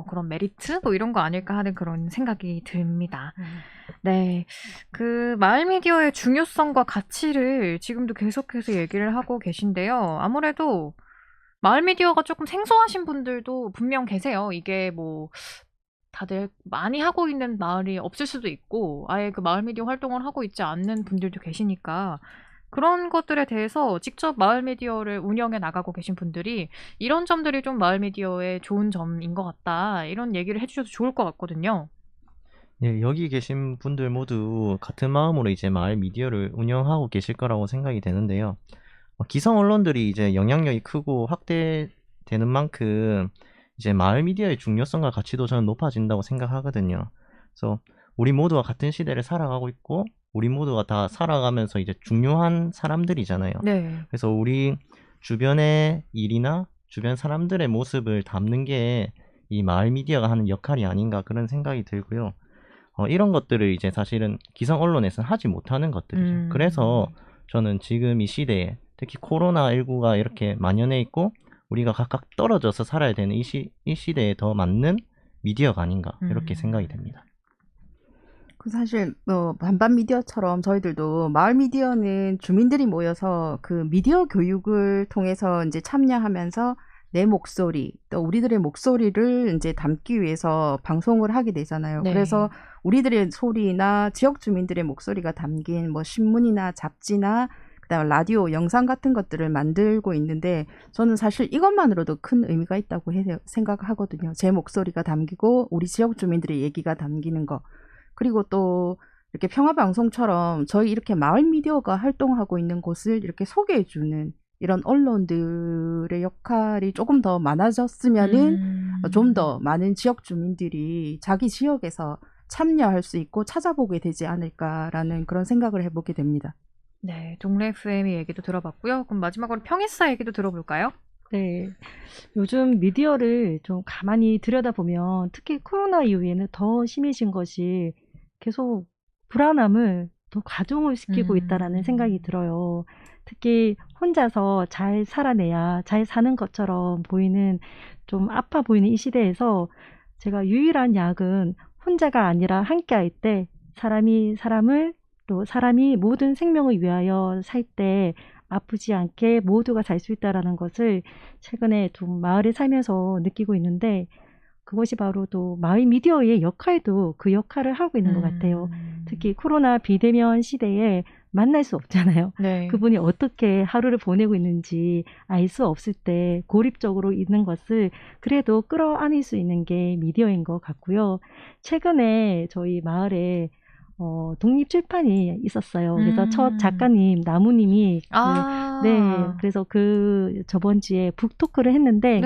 그런 메리트 뭐 이런 거 아닐까 하는 그런 생각이 듭니다. 네, 그 마을 미디어의 중요성과 가치를 지금도 계속해서 얘기를 하고 계신데요. 아무래도 마을 미디어가 조금 생소하신 분들도 분명 계세요. 이게 뭐 다들 많이 하고 있는 마을이 없을 수도 있고 아예 그 마을 미디어 활동을 하고 있지 않는 분들도 계시니까 그런 것들에 대해서 직접 마을 미디어를 운영해 나가고 계신 분들이 이런 점들이 좀 마을 미디어의 좋은 점인 것 같다 이런 얘기를 해주셔도 좋을 것 같거든요. 네, 여기 계신 분들 모두 같은 마음으로 이제 마을 미디어를 운영하고 계실 거라고 생각이 되는데요. 기성 언론들이 이제 영향력이 크고 확대되는 만큼 이제 마을 미디어의 중요성과 가치도 저는 높아진다고 생각하거든요. 그래서 우리 모두가 같은 시대를 살아가고 있고 우리 모두가 다 살아가면서 이제 중요한 사람들이잖아요. 네. 그래서 우리 주변의 일이나 주변 사람들의 모습을 담는 게 이 마을 미디어가 하는 역할이 아닌가 그런 생각이 들고요. 이런 것들을 이제 사실은 기성 언론에서는 하지 못하는 것들이죠. 그래서 저는 지금 이 시대에 특히 코로나19가 이렇게 만연해 있고 우리가 각각 떨어져서 살아야 되는 이 시대에 더 맞는 미디어가 아닌가 이렇게 생각이 됩니다. 그 사실 반반 미디어처럼 저희들도 마을 미디어는 주민들이 모여서 그 미디어 교육을 통해서 이제 참여하면서 내 목소리 또 우리들의 목소리를 이제 담기 위해서 방송을 하게 되잖아요. 네. 그래서 우리들의 소리나 지역 주민들의 목소리가 담긴 뭐 신문이나 잡지나 그다음에 라디오, 영상 같은 것들을 만들고 있는데 저는 사실 이것만으로도 큰 의미가 있다고 생각하거든요. 제 목소리가 담기고 우리 지역 주민들의 얘기가 담기는 거. 그리고 또 이렇게 평화방송처럼 저희 이렇게 마을 미디어가 활동하고 있는 곳을 이렇게 소개해주는 이런 언론들의 역할이 조금 더 많아졌으면은 좀 더 많은 지역 주민들이 자기 지역에서 참여할 수 있고 찾아보게 되지 않을까라는 그런 생각을 해보게 됩니다. 네, 동네 FM 얘기도 들어봤고요. 그럼 마지막으로 평일사 얘기도 들어볼까요? 네. 요즘 미디어를 좀 가만히 들여다보면 특히 코로나 이후에는 더 심해진 것이 계속 불안함을 더 가중을 시키고 있다라는 생각이 들어요. 특히 혼자서 잘 살아내야 잘 사는 것처럼 보이는 좀 아파 보이는 이 시대에서 제가 유일한 약은 혼자가 아니라 함께 할 때 사람이 사람을 또 사람이 모든 생명을 위하여 살 때 아프지 않게 모두가 살 수 있다라는 것을 최근에 좀 마을에 살면서 느끼고 있는데 그것이 바로 또 마을 미디어의 역할도 그 역할을 하고 있는 것 같아요. 특히 코로나 비대면 시대에 만날 수 없잖아요. 네. 그분이 어떻게 하루를 보내고 있는지 알 수 없을 때 고립적으로 있는 것을 그래도 끌어안을 수 있는 게 미디어인 것 같고요. 최근에 저희 마을에 독립출판이 있었어요. 그래서 첫 작가님, 나무님이, 그래서 저번 주에 북토크를 했는데,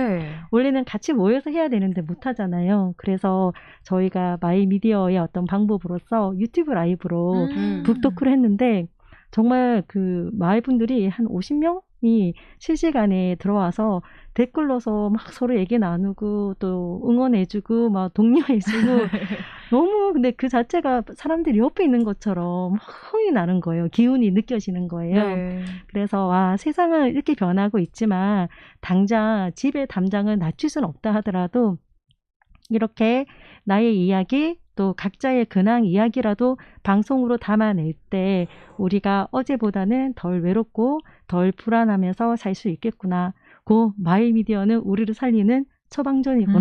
원래는 같이 모여서 해야 되는데 못하잖아요. 그래서 저희가 마이 미디어의 어떤 방법으로서 유튜브 라이브로 북토크를 했는데, 정말 그 마을 분들이 한 50명이 실시간에 들어와서 댓글로서 막 서로 얘기 나누고 또 응원해주고 막 독려해주고 너무 근데 그 자체가 사람들이 옆에 있는 것처럼 흥이 나는 거예요. 기운이 느껴지는 거예요. 네. 그래서 와 세상은 이렇게 변하고 있지만 당장 집에 담장을 낮출 수는 없다 하더라도 이렇게 나의 이야기 또 각자의 근황 이야기라도 방송으로 담아낼 때 우리가 어제보다는 덜 외롭고 덜 불안하면서 살 수 있겠구나. 그 마이 미디어는 우리를 살리는 처방전이구나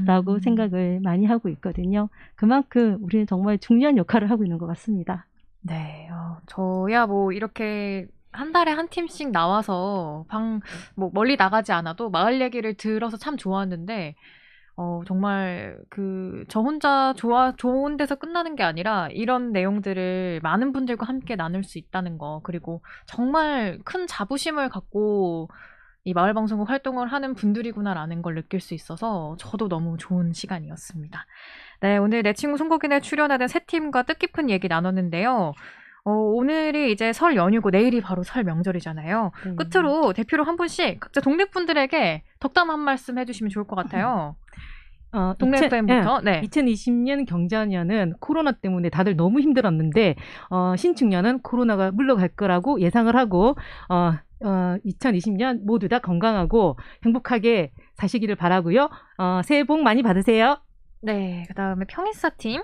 라고 생각을 많이 하고 있거든요. 그만큼 우리는 정말 중요한 역할을 하고 있는 것 같습니다. 네, 저야 뭐 이렇게 한 달에 한 팀씩 나와서 뭐 멀리 나가지 않아도 마을 얘기를 들어서 참 좋았는데 정말 저 혼자 좋은 데서 끝나는 게 아니라 이런 내용들을 많은 분들과 함께 나눌 수 있다는 거, 그리고 정말 큰 자부심을 갖고 이 마을 방송국 활동을 하는 분들이구나라는 걸 느낄 수 있어서 저도 너무 좋은 시간이었습니다. 네, 오늘 내 친구 송국인에 출연하던 세 팀과 뜻깊은 얘기 나눴는데요. 오늘이 이제 설 연휴고 내일이 바로 설 명절이잖아요. 끝으로 대표로 한 분씩 각자 동네분들에게 덕담 한 말씀 해주시면 좋을 것 같아요. 동네 FM부터. 네. 2020년 경자년은 코로나 때문에 다들 너무 힘들었는데 신축년은 코로나가 물러갈 거라고 예상을 하고 2020년 모두 다 건강하고 행복하게 사시기를 바라고요. 새해 복 많이 받으세요. 네, 그다음에 평일사 팀.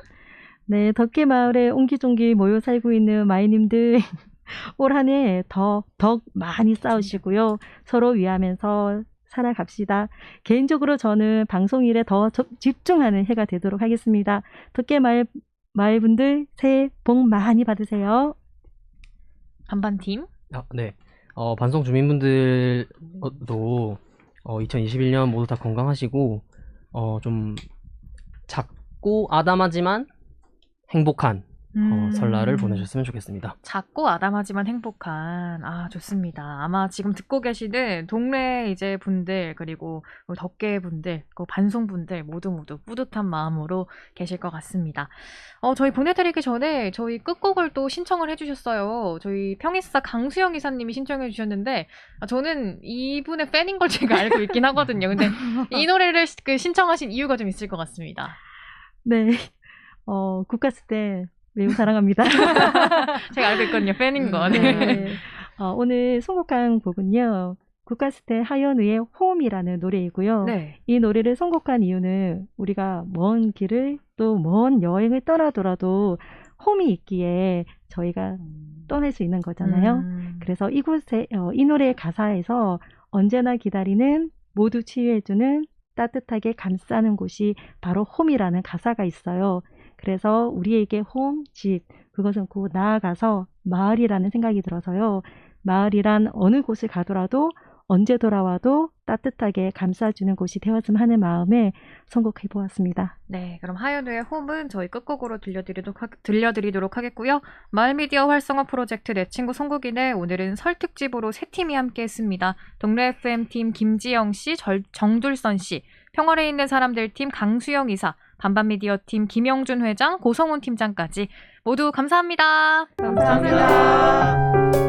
네, 덕계 마을에 옹기종기 모여 살고 있는 마이님들 올 한 해 더 많이 싸우시고요. 서로 위하면서 살아갑시다. 개인적으로 저는 방송 일에 더 집중하는 해가 되도록 하겠습니다. 덕계 마을분들 새해 복 많이 받으세요. 반반팀. 네. 반송 주민분들도 2021년 모두 다 건강하시고 좀 작고 아담하지만 행복한 설날을 보내셨으면 좋겠습니다. 작고 아담하지만 행복한, 좋습니다. 아마 지금 듣고 계시는 동네 이제 분들, 그리고 덕계 분들, 반송 분들 모두 뿌듯한 마음으로 계실 것 같습니다. 저희 보내드리기 전에 저희 끝곡을 또 신청을 해주셨어요. 저희 평일사 강수영 이사님이 신청해 주셨는데, 저는 이분의 팬인 걸 제가 알고 있긴 하거든요. 근데 이 노래를 신청하신 이유가 좀 있을 것 같습니다. 네. 국가스테 매우 사랑합니다. 제가 알고 있거든요. 팬인 거. 네. 오늘 선곡한 곡은요. 국가스테 하현우의 홈이라는 노래이고요. 네. 이 노래를 선곡한 이유는 우리가 먼 길을 또 먼 여행을 떠나더라도 홈이 있기에 저희가 떠날 수 있는 거잖아요. 그래서 이곳에 이 노래의 가사에서 언제나 기다리는 모두 치유해주는 따뜻하게 감싸는 곳이 바로 홈이라는 가사가 있어요. 그래서 우리에게 홈, 집, 그것은 곧 나아가서 마을이라는 생각이 들어서요. 마을이란 어느 곳을 가더라도 언제 돌아와도 따뜻하게 감싸주는 곳이 되었으면 하는 마음에 선곡해보았습니다. 네, 그럼 하현우의 홈은 저희 끝곡으로 들려드리도록 하겠고요. 마을미디어 활성화 프로젝트 내 친구 선곡이네 오늘은 설 특집으로 세 팀이 함께했습니다. 동네 FM 팀 김지영 씨, 정둘선 씨, 평화에 있는 사람들 팀 강수영 이사, 반반미디어 팀 김영준 회장, 고성훈 팀장까지 모두 감사합니다. 감사합니다.